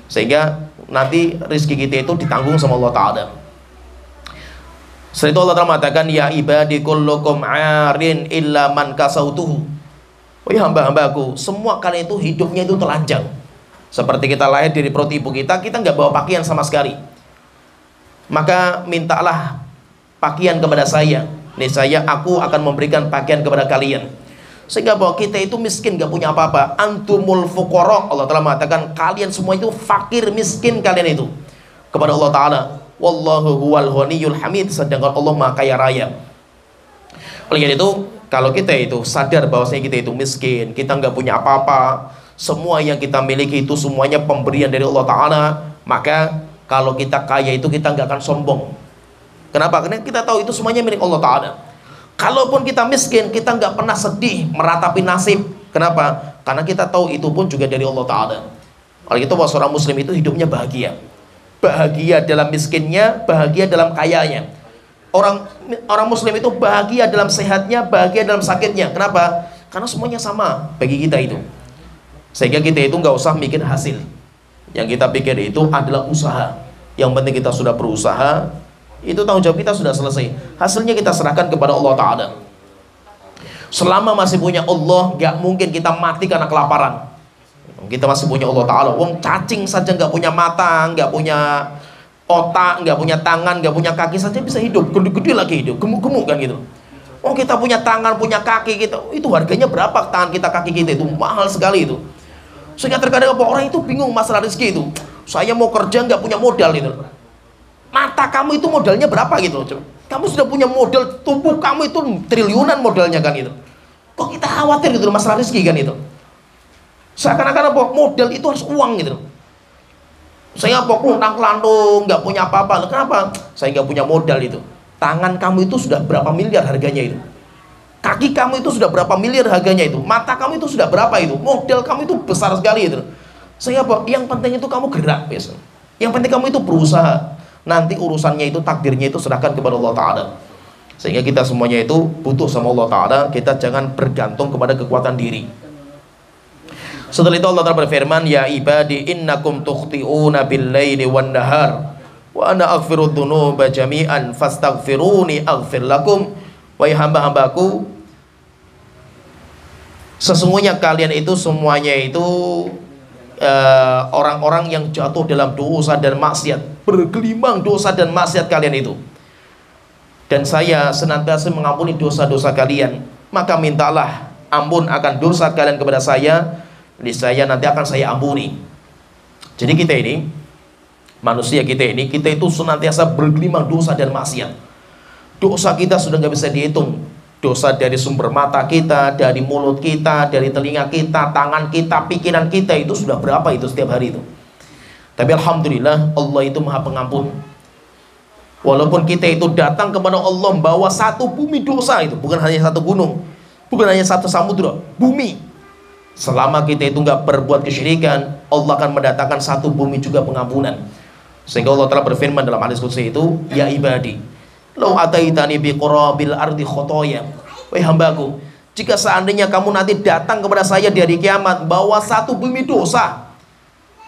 Sehingga nanti rezeki kita itu ditanggung sama Allah Ta'ala. Setelah itu Allah Ta'ala mengatakan, ya ibadi kullukum arin illa man kasautuhu. Oh ya hamba-hambaku, semua kalian itu hidupnya itu telanjang. Seperti kita lahir dari perut ibu kita nggak bawa pakaian sama sekali. Maka mintalah pakaian kepada saya, niscaya aku akan memberikan pakaian kepada kalian. Sehingga bahwa kita itu miskin, gak punya apa-apa. Antumul fuqara, Allah Ta'ala mengatakan kalian semua itu fakir, miskin kalian itu kepada Allah Ta'ala. Wallahu huwal ghaniyul hamid, sedangkan Allah Maha Kaya Raya. Oleh karena itu, kalau kita itu sadar bahwasanya kita itu miskin, kita nggak punya apa-apa, semua yang kita miliki itu semuanya pemberian dari Allah Ta'ala, maka kalau kita kaya itu kita nggak akan sombong. Kenapa? Karena kita tahu itu semuanya milik Allah Ta'ala. Kalaupun kita miskin, kita nggak pernah sedih meratapi nasib. Kenapa? Karena kita tahu itu pun juga dari Allah Ta'ala. Oleh itu, seorang muslim itu hidupnya bahagia. Bahagia dalam miskinnya, bahagia dalam kayanya. Orang muslim itu bahagia dalam sehatnya, bahagia dalam sakitnya. Kenapa? Karena semuanya sama bagi kita itu. Sehingga kita itu nggak usah mikir hasil. Yang kita pikir itu adalah usaha. Yang penting kita sudah berusaha, itu tanggung jawab kita sudah selesai. Hasilnya kita serahkan kepada Allah Ta'ala. Selama masih punya Allah, gak mungkin kita mati karena kelaparan. Kita masih punya Allah Ta'ala. Wong cacing saja gak punya mata, gak punya otak, gak punya tangan, gak punya kaki saja bisa hidup. Gede-gede lagi hidup, gemuk-gemuk kan gitu. Oh, kita punya tangan, punya kaki kita, itu harganya berapa tangan kita, kaki kita itu mahal sekali itu. Sehingga terkadang orang itu bingung masalah rezeki itu. Saya mau kerja nggak punya modal gitu. Mata kamu itu modalnya berapa gitu? Kamu sudah punya modal, tubuh kamu itu triliunan modalnya kan itu. Kok kita khawatir gitu masalah rezeki kan itu? Seakan-akan apa? Modal itu harus uang gitu. Saya apa kuntang kelantung, nggak punya apa-apa. Kenapa? Saya nggak punya modal itu. Tangan kamu itu sudah berapa miliar harganya itu? Kaki kamu itu sudah berapa miliar harganya itu? Mata kamu itu sudah berapa itu? Modal kamu itu besar sekali itu. Saya apa? Yang penting itu kamu gerak biasa. Yang penting kamu itu berusaha. Nanti urusannya itu, takdirnya itu serahkan kepada Allah Ta'ala. Sehingga kita semuanya itu butuh sama Allah Ta'ala. Kita jangan bergantung kepada kekuatan diri. Setelah itu Allah Ta'ala berfirman, ya ibadi innakum tukhti'una bil-laili wan-nahar wa ana aghfiru dhunuba jami'an fastaghfiruni aghfir lakum. Wahai hamba-hambaku, sesungguhnya kalian itu semuanya itu orang-orang yang jatuh dalam dosa dan maksiat, bergelimang dosa dan maksiat kalian itu, dan saya senantiasa mengampuni dosa-dosa kalian. Maka mintalah ampun akan dosa kalian kepada saya, niscaya nanti akan saya ampuni. Jadi kita ini manusia, kita itu senantiasa bergelimang dosa dan maksiat. Dosa kita sudah nggak bisa dihitung. Dosa dari sumber mata kita, dari mulut kita, dari telinga kita, tangan kita, pikiran kita, itu sudah berapa itu setiap hari itu. Tapi alhamdulillah Allah itu maha pengampun. Walaupun kita itu datang kepada Allah membawa satu bumi dosa itu, bukan hanya satu gunung, bukan hanya satu samudra, bumi. Selama kita itu nggak berbuat kesyirikan, Allah akan mendatangkan satu bumi juga pengampunan. Sehingga Allah telah berfirman dalam hadis qudsi itu, ya ibadi lau ataitani bi qurabil ardi khotoya. Wahai hambaku, jika seandainya kamu nanti datang kepada saya di hari kiamat bawa satu bumi dosa,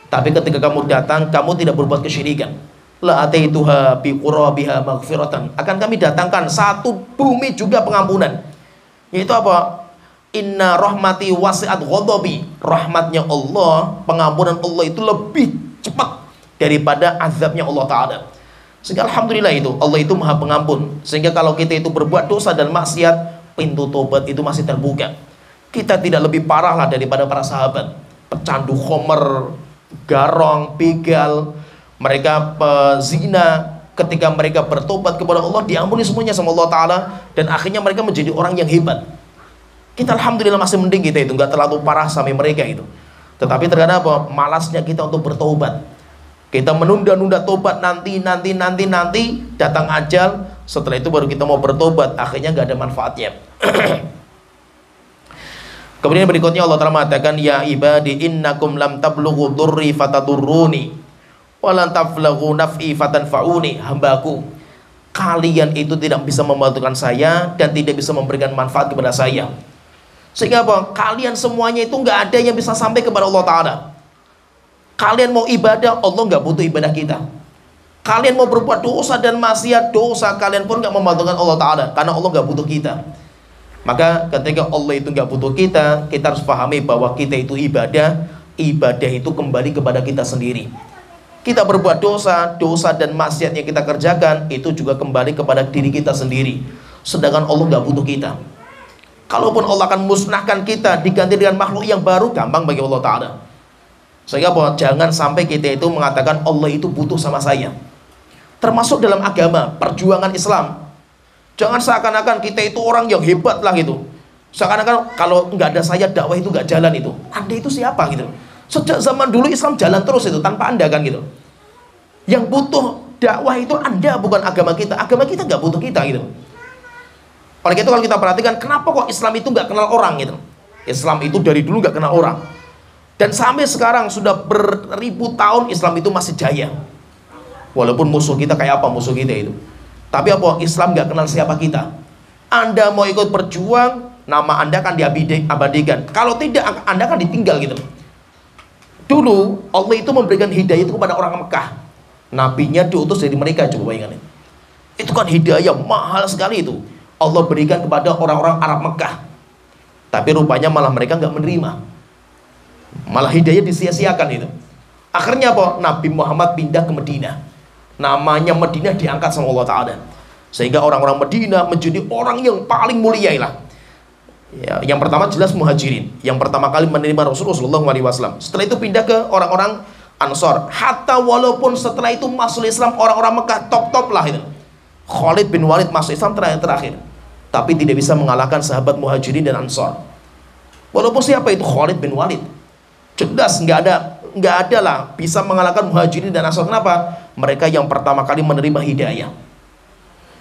tapi ketika kamu datang kamu tidak berbuat kesyirikan, la ataituha bi qurabiha maghfiratan, akan kami datangkan satu bumi juga pengampunan. Yaitu apa? Inna rahmati wasi'at ghadabi. Rahmatnya Allah, pengampunan Allah itu lebih cepat daripada azabnya Allah Ta'ala. Sehingga alhamdulillah itu Allah itu maha pengampun. Sehingga kalau kita itu berbuat dosa dan maksiat, pintu tobat itu masih terbuka. Kita tidak lebih parah lah daripada para sahabat, pecandu khomer, garong, begal, mereka pezina. Ketika mereka bertobat kepada Allah, diampuni semuanya sama Allah Ta'ala, dan akhirnya mereka menjadi orang yang hebat. Kita alhamdulillah masih mending kita itu nggak terlalu parah sampai mereka itu. Tetapi terkadang apa? Malasnya kita untuk bertobat. Kita menunda-nunda tobat, nanti datang ajal, setelah itu baru kita mau bertobat, akhirnya nggak ada manfaatnya. Kemudian berikutnya Allah Ta'ala mengatakan, ya ibadi innakum lam tablughu dhurri fatadurruni wa lan tablughu naf'i fatanfa'uni. Hambaku, kalian itu tidak bisa membantukan saya dan tidak bisa memberikan manfaat kepada saya. Sehingga apa? Kalian semuanya itu nggak ada yang bisa sampai kepada Allah Ta'ala. Kalian mau ibadah, Allah nggak butuh ibadah kita. Kalian mau berbuat dosa dan maksiat, dosa kalian pun nggak membantukan Allah Ta'ala, karena Allah nggak butuh kita. Maka ketika Allah itu nggak butuh kita, kita harus pahami bahwa kita itu ibadah itu kembali kepada kita sendiri. Kita berbuat dosa dan maksiat yang kita kerjakan itu juga kembali kepada diri kita sendiri. Sedangkan Allah nggak butuh kita. Kalaupun Allah akan musnahkan kita, diganti dengan makhluk yang baru, gampang bagi Allah Ta'ala. Sehingga bahwa jangan sampai kita itu mengatakan Allah itu butuh sama saya. Termasuk dalam agama, perjuangan Islam. Jangan seakan-akan kita itu orang yang hebat lah gitu. Seakan-akan kalau nggak ada saya dakwah itu nggak jalan itu. Anda itu siapa gitu? Sejak zaman dulu Islam jalan terus itu tanpa Anda kan gitu. Yang butuh dakwah itu Anda, bukan agama kita. Agama kita nggak butuh kita gitu. Oleh itu kalau kita perhatikan, kenapa kok Islam itu nggak kenal orang gitu? Islam itu dari dulu nggak kenal orang. Dan sampai sekarang sudah beribu tahun Islam itu masih jaya. Walaupun musuh kita kayak apa musuh kita itu. Tapi apa? Islam gak kenal siapa kita. Anda mau ikut berjuang, nama Anda akan diabadikan. Kalau tidak, Anda akan ditinggal gitu. Dulu Allah itu memberikan hidayah itu kepada orang Mekah. Nabinya diutus dari mereka, coba bayangkan. Itu kan hidayah mahal sekali itu. Allah berikan kepada orang-orang Arab Mekah. Tapi rupanya malah mereka gak menerima. Malah hidayah disia-siakan itu. Akhirnya apa? Nabi Muhammad pindah ke Madinah. Namanya Madinah diangkat sama Allah Ta'ala. Sehingga orang-orang Madinah menjadi orang yang paling mulia lah. Ya, yang pertama jelas muhajirin, yang pertama kali menerima Rasulullah SAW. Setelah itu pindah ke orang-orang Ansor. Hatta walaupun setelah itu masuk Islam orang-orang Mekah top-top lah itu. Khalid bin Walid masuk Islam terakhir. Tapi tidak bisa mengalahkan sahabat Muhajirin dan Ansor. Walaupun siapa itu Khalid bin Walid, jelas nggak ada lah bisa mengalahkan Muhajirin dan Ansor. Kenapa? Mereka yang pertama kali menerima hidayah.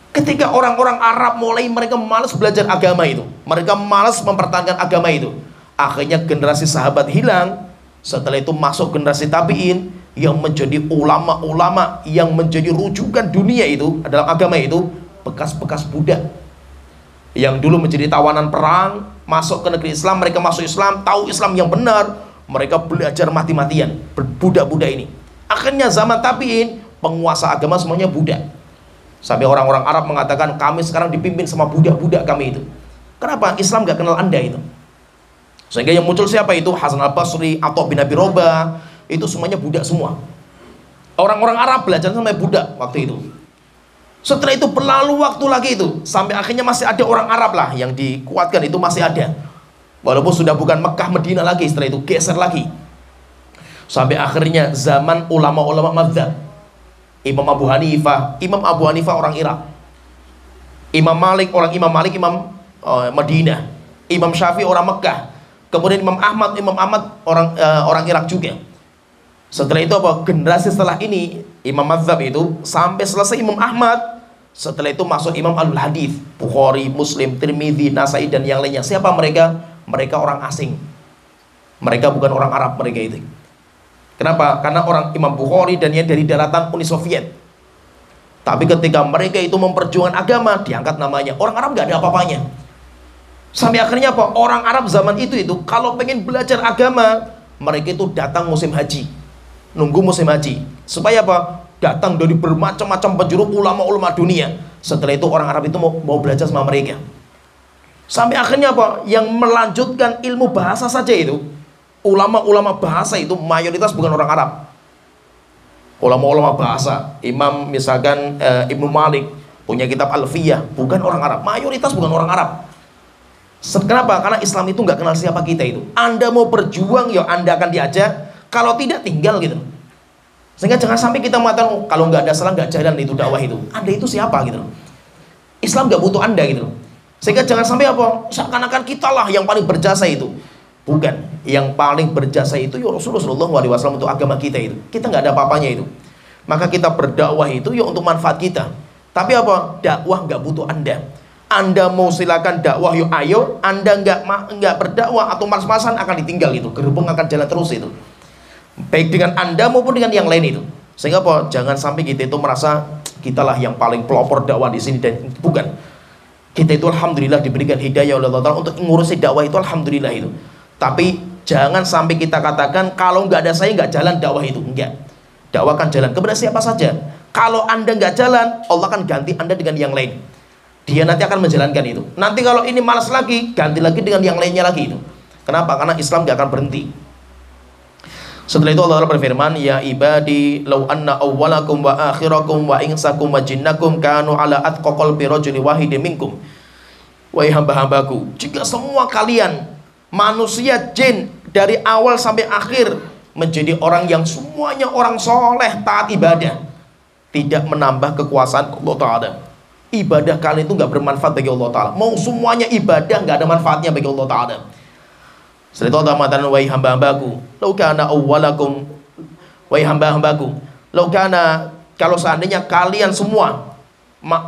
Ketika orang-orang Arab mulai mereka malas belajar agama itu, mereka malas mempertahankan agama itu, akhirnya generasi sahabat hilang. Setelah itu masuk generasi tabi'in yang menjadi ulama-ulama yang menjadi rujukan dunia itu dalam agama itu, bekas-bekas budak yang dulu menjadi tawanan perang, masuk ke negeri Islam, mereka masuk Islam, tahu Islam yang benar, mereka belajar mati-matian, budak-budak ini. Akhirnya zaman tabi'in, penguasa agama semuanya budak. Sampai orang-orang Arab mengatakan, kami sekarang dipimpin sama budak-budak kami itu. Kenapa? Islam gak kenal anda itu. Sehingga yang muncul siapa itu? Hasan al-Basri, Atha bin Abi Robah, itu semuanya budak semua. Orang-orang Arab belajar sampai budak waktu itu. Setelah itu berlalu waktu lagi itu, sampai akhirnya masih ada orang Arab lah yang dikuatkan itu masih ada. Walaupun sudah bukan Mekah Medina lagi, setelah itu geser lagi. Sampai akhirnya zaman ulama-ulama mazhab. Imam Abu Hanifah orang Irak. Imam Malik Imam Madinah. Imam Syafi'i orang Mekah. Kemudian Imam Ahmad orang Irak juga. Setelah itu apa? Generasi setelah ini Imam Mazhab itu sampai selesai Imam Ahmad. Setelah itu masuk Imam Al-Hadith, Bukhari, Muslim, Tirmidzi, Nasai dan yang lainnya. Siapa mereka? Mereka orang asing. Mereka bukan orang Arab mereka itu. Kenapa? Karena orang Imam Bukhari dan yang dari daratan Uni Soviet. Tapi ketika mereka itu memperjuangkan agama, diangkat namanya. Orang Arab gak ada apa-apanya. Sampai akhirnya apa? Orang Arab zaman itu kalau pengen belajar agama, mereka itu datang musim haji. Nunggu musim haji. Supaya apa? Datang dari bermacam-macam penjuru ulama-ulama dunia. Setelah itu orang Arab itu mau belajar sama mereka. Sampai akhirnya apa? Yang melanjutkan ilmu bahasa saja itu, ulama-ulama bahasa itu mayoritas bukan orang Arab. Ulama-ulama bahasa, Imam misalkan Ibnu Malik punya kitab Alfiyah, bukan orang Arab. Mayoritas bukan orang Arab. Kenapa? Karena Islam itu nggak kenal siapa kita itu. Anda mau berjuang, ya Anda akan diajak. Kalau tidak, tinggal gitu. Sehingga jangan sampai kita mengatakan, kalau nggak ada salah nggak jalan itu dakwah itu. Anda itu siapa gitu? Islam nggak butuh Anda gitu. Sehingga jangan sampai apa? Seakan-akan kita lah yang paling berjasa itu. Bukan, yang paling berjasa itu ya Rasulullah SAW untuk agama kita itu. Kita nggak ada apa-apanya itu. Maka kita berdakwah itu ya untuk manfaat kita. Tapi apa? Dakwah nggak butuh Anda. Anda mau silakan dakwah yuk ayo. Anda nggak berdakwah atau mas-masan akan ditinggal itu. Gerbong akan jalan terus itu. Baik dengan Anda maupun dengan yang lain itu. Sehingga apa? Jangan sampai kita itu merasa kitalah yang paling pelopor dakwah di sini dan bukan. Kita itu alhamdulillah diberikan hidayah oleh Allah Ta'ala untuk ngurusi dakwah itu, alhamdulillah itu. Tapi jangan sampai kita katakan kalau nggak ada saya nggak jalan dakwah itu. Enggak. Dakwah akan jalan kepada siapa saja. Kalau Anda nggak jalan, Allah akan ganti Anda dengan yang lain. Dia nanti akan menjalankan itu. Nanti kalau ini malas lagi, ganti lagi dengan yang lainnya lagi itu. Kenapa? Karena Islam nggak akan berhenti. Setelah itu Allah berfirman, ya ibadi law anna awwalakum wa akhirakum wa insakum wa jinnakum kanu ala atqa qalbi rajulin wahidin minkum. Wahai hamba-hambaku, jika semua kalian manusia jin dari awal sampai akhir menjadi orang yang semuanya orang soleh taat ibadah, tidak menambah kekuasaan Allah Ta'ala, ibadah kalian itu gak bermanfaat bagi Allah Ta'ala. Mau semuanya ibadah gak ada manfaatnya bagi Allah Ta'ala. Setelah itu Allah mengatakan, wahai hamba-hambaku, lau kana awwalakum, wahai hamba-hambaku, lau kana, kalau seandainya kalian semua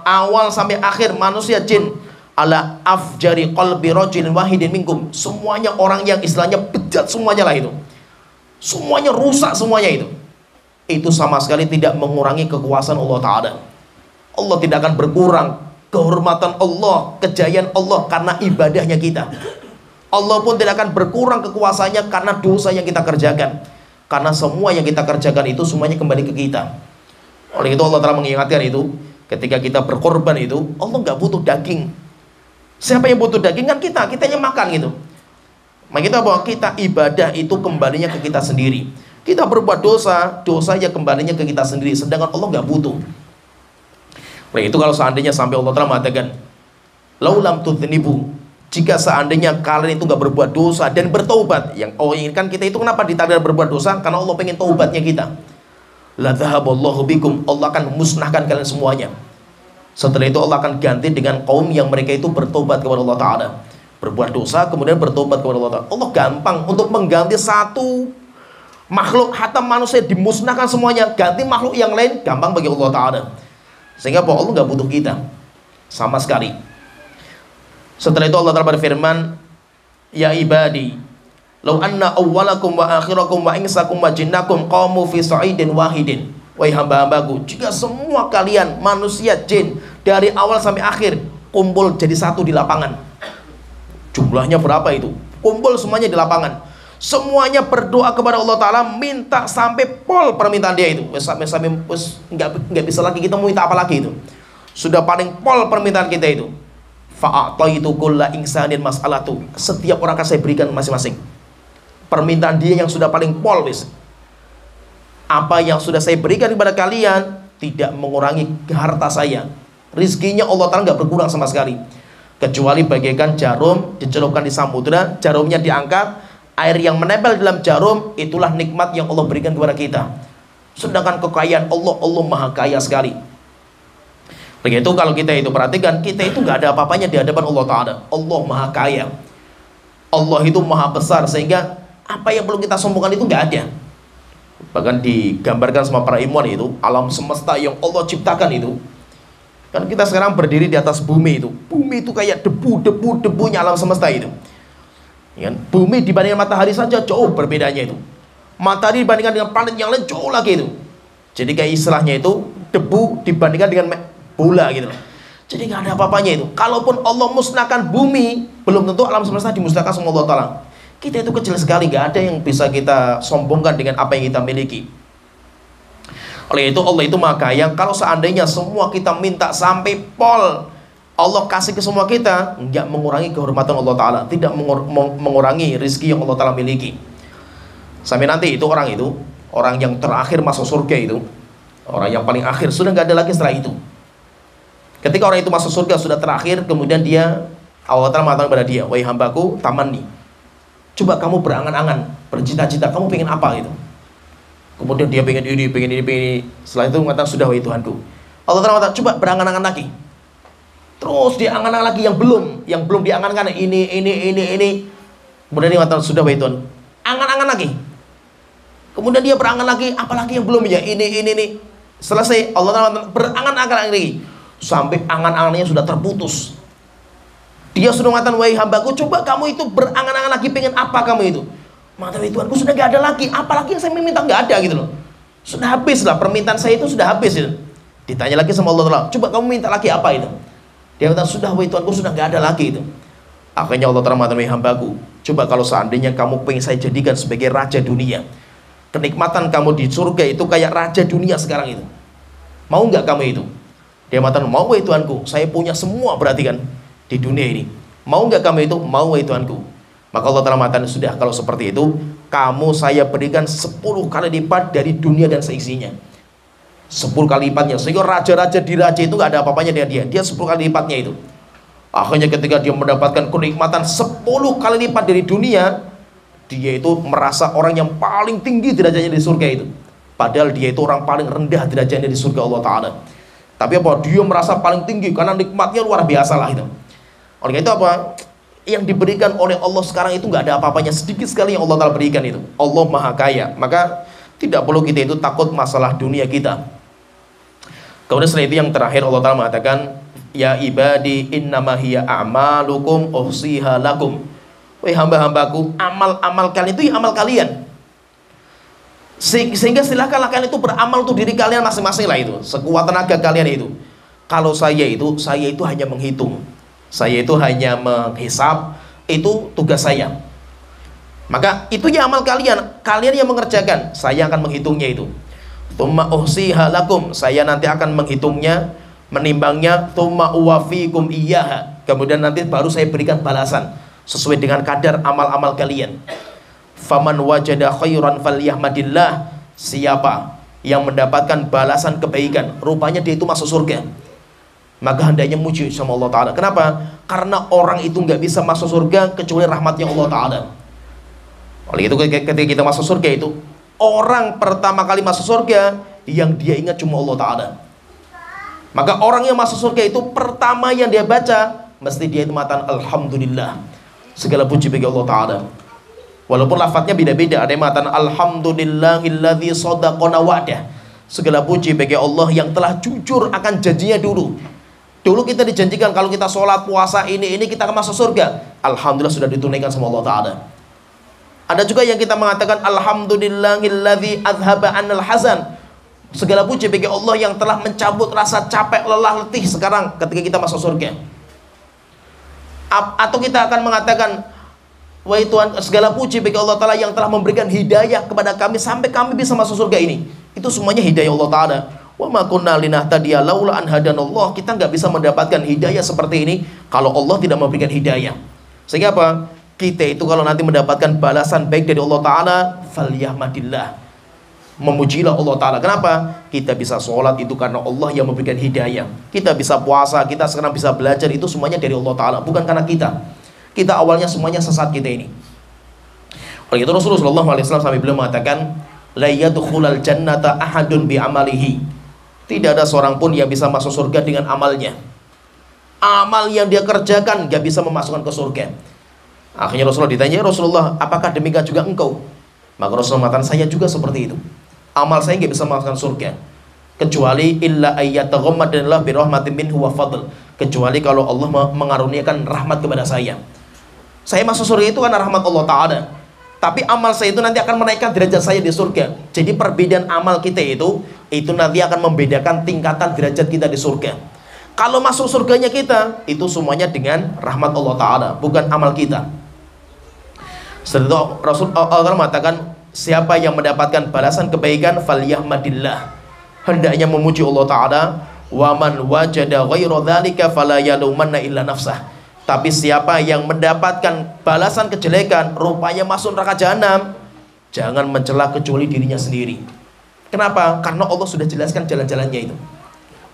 awal sampai akhir manusia jin ala afjari qalbi rajulin wahidin minkum, semuanya orang yang istilahnya bejat semuanya lah itu, semuanya rusak semuanya itu sama sekali tidak mengurangi kekuasaan Allah Ta'ala. Allah tidak akan berkurang kehormatan Allah, kejayaan Allah karena ibadahnya kita. Allah pun tidak akan berkurang kekuasaannya karena dosa yang kita kerjakan. Karena semua yang kita kerjakan itu semuanya kembali ke kita. Oleh itu Allah Ta'ala mengingatkan itu, ketika kita berkorban itu, Allah nggak butuh daging. Siapa yang butuh daging? Kan kita yang makan gitu. Maka kita bahwa kita ibadah itu kembalinya ke kita sendiri. Kita berbuat dosa, dosanya kembalinya ke kita sendiri. Sedangkan Allah nggak butuh. Oleh itu kalau seandainya sampai Allah Ta'ala mengatakan, laulam tudhnibu, jika seandainya kalian itu nggak berbuat dosa dan bertaubat. Yang Allah inginkan kita itu kenapa ditakdir berbuat dosa? Karena Allah pengen taubatnya kita. La dhahaballahu bikum, Allah akan musnahkan kalian semuanya. Setelah itu Allah akan ganti dengan kaum yang mereka itu bertobat kepada Allah Ta'ala. Berbuat dosa kemudian bertobat kepada Allah Ta'ala. Allah gampang untuk mengganti satu makhluk, hatta manusia dimusnahkan semuanya, ganti makhluk yang lain gampang bagi Allah Ta'ala. Sehingga Allah nggak butuh kita sama sekali. Setelah itu Allah Ta'ala berfirman, ya ibadi, law anna awwalakum wa akhirakum wa insakum wa jinnakum qamu fi sa'idin wahidin. Wahai hamba-hambaku, jika semua kalian manusia jin dari awal sampai akhir kumpul jadi satu di lapangan, jumlahnya berapa itu? Kumpul semuanya di lapangan, semuanya berdoa kepada Allah Ta'ala, minta sampai pol permintaan dia itu. Sampai nggak bisa lagi kita mau minta apa lagi itu. Sudah paling pol permintaan kita itu. Fa'ataitu kulla insanin mas'alatu. Setiap orang akan saya berikan masing-masing permintaan dia yang sudah paling pol, wis. Apa yang sudah saya berikan kepada kalian tidak mengurangi harta saya. Rizkinya Allah Ta'ala nggak berkurang sama sekali, kecuali bagaikan jarum dicelupkan di samudra, jarumnya diangkat, air yang menempel dalam jarum, itulah nikmat yang Allah berikan kepada kita. Sedangkan kekayaan Allah, Allah maha kaya sekali. Begitu kalau kita itu perhatikan, kita itu nggak ada apa-apanya di hadapan Allah Ta'ala. Allah maha kaya, Allah itu maha besar, sehingga apa yang perlu kita sombongkan itu nggak ada. Bahkan digambarkan sama para ilmuwan itu, alam semesta yang Allah ciptakan itu, kan kita sekarang berdiri di atas bumi itu. Bumi itu kayak debunya alam semesta itu. Ya, bumi dibandingkan matahari saja jauh berbedanya itu. Matahari dibandingkan dengan planet yang lain jauh lagi itu. Jadi kayak istilahnya itu debu dibandingkan dengan bola gitu. Jadi nggak ada apa-apanya itu. Kalaupun Allah musnahkan bumi, belum tentu alam semesta dimusnahkan sama Allah Ta'ala. Kita itu kecil sekali, nggak ada yang bisa kita sombongkan dengan apa yang kita miliki. Oleh itu Allah itu maha kaya. Kalau seandainya semua kita minta sampai pol, Allah kasih ke semua kita, nggak mengurangi kehormatan Allah Ta'ala, tidak mengurangi rizki yang Allah Ta'ala miliki. Sampai nanti itu orang yang terakhir masuk surga itu, orang yang paling akhir, sudah nggak ada lagi setelah itu. Ketika orang itu masuk surga sudah terakhir, kemudian Allah Ta'ala mengatakan kepada dia, wahai hambaku, tamani, coba kamu berangan-angan, bercita-cita, kamu pengen apa gitu. Kemudian dia pengen ini. Setelah itu mengatakan, sudah wahai Tuhanku. Allah Ta'ala mengatakan, coba berangan-angan lagi. Terus dia angan-angan lagi yang belum diangan-angan, ini. Kemudian dia mengatakan, sudah wahai Tuhan, angan-angan lagi. Kemudian dia berangan lagi, apalagi yang belum ya, ini. Selesai, Allah Ta'ala mengatakan, berangan-angan lagi. Sampai angan-angannya sudah terputus. Dia sudah mengatakan, wahai hambaku, coba kamu itu berangan-angan lagi, pengen apa kamu itu? Maka Tuhanku sudah gak ada lagi, apalagi yang saya minta gak ada gitu loh. Sudah habis lah, permintaan saya itu sudah habis gitu. Ditanya lagi sama Allah Ta'ala, coba kamu minta lagi apa itu? Dia kata, sudah wahai Tuhanku, sudah gak ada lagi itu. Akhirnya Allah Ta'ala mengatakan, wahai hambaku, coba kalau seandainya kamu pengen saya jadikan sebagai raja dunia, kenikmatan kamu di surga itu kayak raja dunia sekarang itu, mau gak kamu itu? Dia mengatakan, mau wahai Tuhanku, saya punya semua berarti kan di dunia ini. Mau nggak kamu itu? Mau wahai Tuhanku. Maka Allah Ta'ala mengatakan, sudah kalau seperti itu, kamu saya berikan 10 kali lipat dari dunia dan seisinya. 10 kali lipatnya. Sehingga raja-raja di raja itu nggak ada apa-apanya dengan dia. Dia 10 kali lipatnya itu. Akhirnya ketika dia mendapatkan kenikmatan 10 kali lipat dari dunia, dia itu merasa orang yang paling tinggi derajatnya di surga itu. Padahal dia itu orang paling rendah derajatnya di surga Allah Ta'ala. Tapi apa? Dia merasa paling tinggi karena nikmatnya luar biasa lah itu. Oleh itu apa? Yang diberikan oleh Allah sekarang itu nggak ada apa-apanya, sedikit sekali yang Allah Ta'ala berikan itu. Allah maha kaya. Maka tidak perlu kita itu takut masalah dunia kita. Kemudian setelah itu yang terakhir Allah Ta'ala mengatakan, ya ibadi innama hiya a'malukum uhsiha lakum. Wahai hamba-hambaku, amal-amal kalian itu ya amal kalian. Sehingga silakanlah kalian itu beramal untuk diri kalian masing-masing lah itu, sekuat tenaga kalian itu. Kalau saya itu hanya menghitung, saya itu hanya menghisap, itu tugas saya. Maka itu ya amal kalian, kalian yang mengerjakan, saya akan menghitungnya itu. Tsumma uhsiha lakum, saya nanti akan menghitungnya, menimbangnya. Tsumma uwafikum iyyaha, kemudian nanti baru saya berikan balasan sesuai dengan kadar amal-amal kalian. Faman wajada khairan falyahmadillah, siapa yang mendapatkan balasan kebaikan, rupanya dia itu masuk surga. maka hendaknya muji sama Allah Ta'ala. Kenapa? Karena orang itu nggak bisa masuk surga kecuali rahmatnya Allah Ta'ala. Oleh itu ketika kita masuk surga itu, orang pertama kali masuk surga yang dia ingat cuma Allah Ta'ala. Maka orang yang masuk surga itu pertama yang dia baca mesti dia itu mengatakan Alhamdulillah, segala puji bagi Allah Ta'ala. Walaupun lafadznya beda-beda, ada yang mengatakan Alhamdulillahilladzi shadaqana wa'dah, segala puji bagi Allah yang telah jujur akan janjinya dulu. Dulu kita dijanjikan kalau kita sholat, puasa, ini kita akan masuk surga. Alhamdulillah sudah ditunaikan sama Allah Ta'ala. Ada juga yang kita mengatakan Alhamdulillahilladzi adhaba anil hazan, segala puji bagi Allah yang telah mencabut rasa capek, lelah, letih sekarang ketika kita masuk surga. Atau kita akan mengatakan, wahai Tuhan, segala puji bagi Allah Ta'ala yang telah memberikan hidayah kepada kami sampai kami bisa masuk surga ini. Itu semuanya hidayah Allah Ta'ala. Wa ma kunna linahtadiya laula an hadanallah. Kita nggak bisa mendapatkan hidayah seperti ini kalau Allah tidak memberikan hidayah. Sehingga apa? Kita itu kalau nanti mendapatkan balasan baik dari Allah Ta'ala, falyahmadillah, memujilah Allah Ta'ala. Kenapa? Kita bisa sholat itu karena Allah yang memberikan hidayah. Kita bisa puasa, kita sekarang bisa belajar, itu semuanya dari Allah Ta'ala, bukan karena kita. Kita awalnya semuanya sesat kita ini. Oleh itu Rasulullah SAW sampai beliau mengatakan, la yadkhulal jannata ahadun bi amalihi. Tidak ada seorang pun yang bisa masuk surga dengan amalnya. Amal yang dia kerjakan gak bisa memasukkan ke surga. Akhirnya Rasulullah ditanya, Rasulullah, apakah demikian juga engkau? Maka Rasulullah mengatakan, saya juga seperti itu. Amal saya gak bisa memasukkan surga, kecuali illa ayyataghammadanillah birahmatin minhu wa fadl, kecuali kalau Allah mengaruniakan rahmat kepada saya. Saya masuk surga itu karena rahmat Allah Ta'ala. Tapi amal saya itu nanti akan menaikkan derajat saya di surga. Jadi perbedaan amal kita itu nanti akan membedakan tingkatan derajat kita di surga. Kalau masuk surganya kita, itu semuanya dengan rahmat Allah Ta'ala, bukan amal kita. Setelah itu Rasulullah mengatakan, siapa yang mendapatkan balasan kebaikan, falyahmadillah, hendaknya memuji Allah Ta'ala. Wa man wajada ghayra dzalika fala yalumanna illa nafsah. Tapi siapa yang mendapatkan balasan kejelekan, rupanya masuk neraka jahanam, jangan mencela kecuali dirinya sendiri. Kenapa? Karena Allah sudah jelaskan jalan-jalannya itu.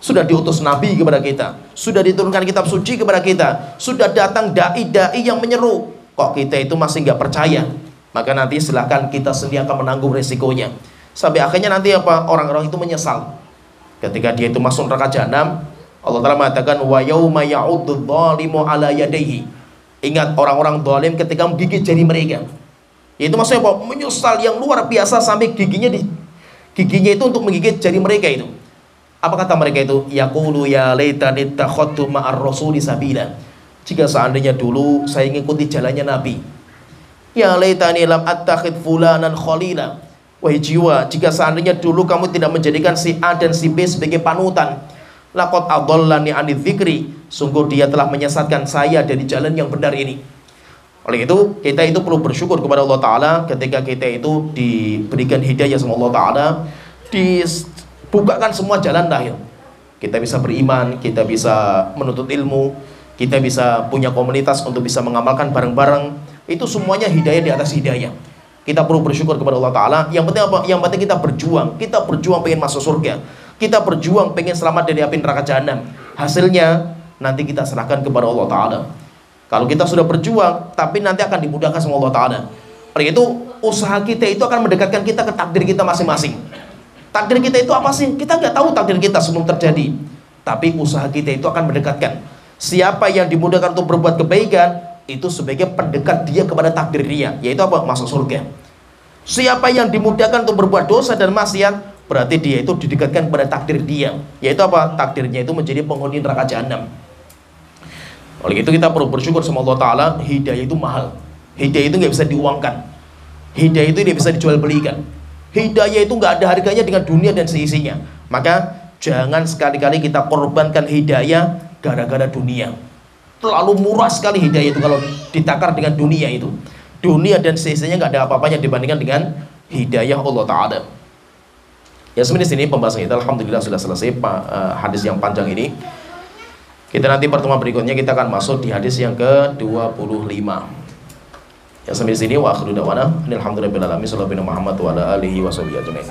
Sudah diutus Nabi kepada kita, sudah diturunkan kitab suci kepada kita, sudah datang dai-dai yang menyeru. Kok kita itu masih nggak percaya? Maka nanti silahkan kita sendiri akan menanggung resikonya. Sampai akhirnya nanti apa? Orang-orang itu menyesal ketika dia itu masuk neraka jahanam. Allah Ta'ala mengatakan, wa yauma ya'uddu dhalimu ala yadayhi. Ingat orang-orang zalim ketika menggigit jari mereka. Yaitu maksudnya apa? Menyesal yang luar biasa sampai giginya itu untuk menggigit jari mereka itu. Apa kata mereka itu? Yaqulu ya laitani takhadtu ma'ar rasuli sabila. Jika seandainya dulu saya mengikuti jalannya Nabi. Ya laitani lam attakhid fulanan khalila. Wahai jiwa, jika seandainya dulu kamu tidak menjadikan si A dan si B sebagai panutan. Laqad adallani anidz dzikri, sungguh dia telah menyesatkan saya dari jalan yang benar ini. Oleh itu kita itu perlu bersyukur kepada Allah Ta'ala ketika kita itu diberikan hidayah sama Allah Ta'ala, dibukakan semua jalan lahir. Kita bisa beriman, kita bisa menuntut ilmu, kita bisa punya komunitas untuk bisa mengamalkan bareng-bareng. Itu semuanya hidayah di atas hidayah. Kita perlu bersyukur kepada Allah Ta'ala. Yang penting apa? Yang penting kita berjuang pengen masuk surga. Kita berjuang pengen selamat dari api neraka jahanam. Hasilnya nanti kita serahkan kepada Allah Ta'ala. Kalau kita sudah berjuang, tapi nanti akan dimudahkan sama Allah Ta'ala. Oleh itu usaha kita itu akan mendekatkan kita ke takdir kita masing-masing. Takdir kita itu apa sih? Kita nggak tahu takdir kita sebelum terjadi. Tapi usaha kita itu akan mendekatkan. Siapa yang dimudahkan untuk berbuat kebaikan, itu sebagai pendekat dia kepada takdir dia, yaitu apa? Masuk surga. Siapa yang dimudahkan untuk berbuat dosa dan maksiat, berarti dia itu didekatkan kepada takdir dia, yaitu apa? Takdirnya itu menjadi penghuni neraka jahanam. Oleh itu kita perlu bersyukur sama Allah Ta'ala. Hidayah itu mahal. Hidayah itu nggak bisa diuangkan. Hidayah itu tidak bisa dijual belikan. Hidayah itu nggak ada harganya dengan dunia dan seisinya. Maka jangan sekali-kali kita korbankan hidayah gara-gara dunia. Terlalu murah sekali hidayah itu kalau ditakar dengan dunia itu. Dunia dan seisinya nggak ada apa-apanya dibandingkan dengan hidayah Allah Ta'ala. Ya sebenarnya di sini pembahasan kita alhamdulillah sudah selesai hadis yang panjang ini. Kita nanti pertemuan berikutnya kita akan masuk di hadis yang ke-25. Ya sampai di sini wa akhiru da'wana alhamdulillahirabbil alamin sallallahu alaihi wa sallam wa ala alihi wa sahbihi ajmain.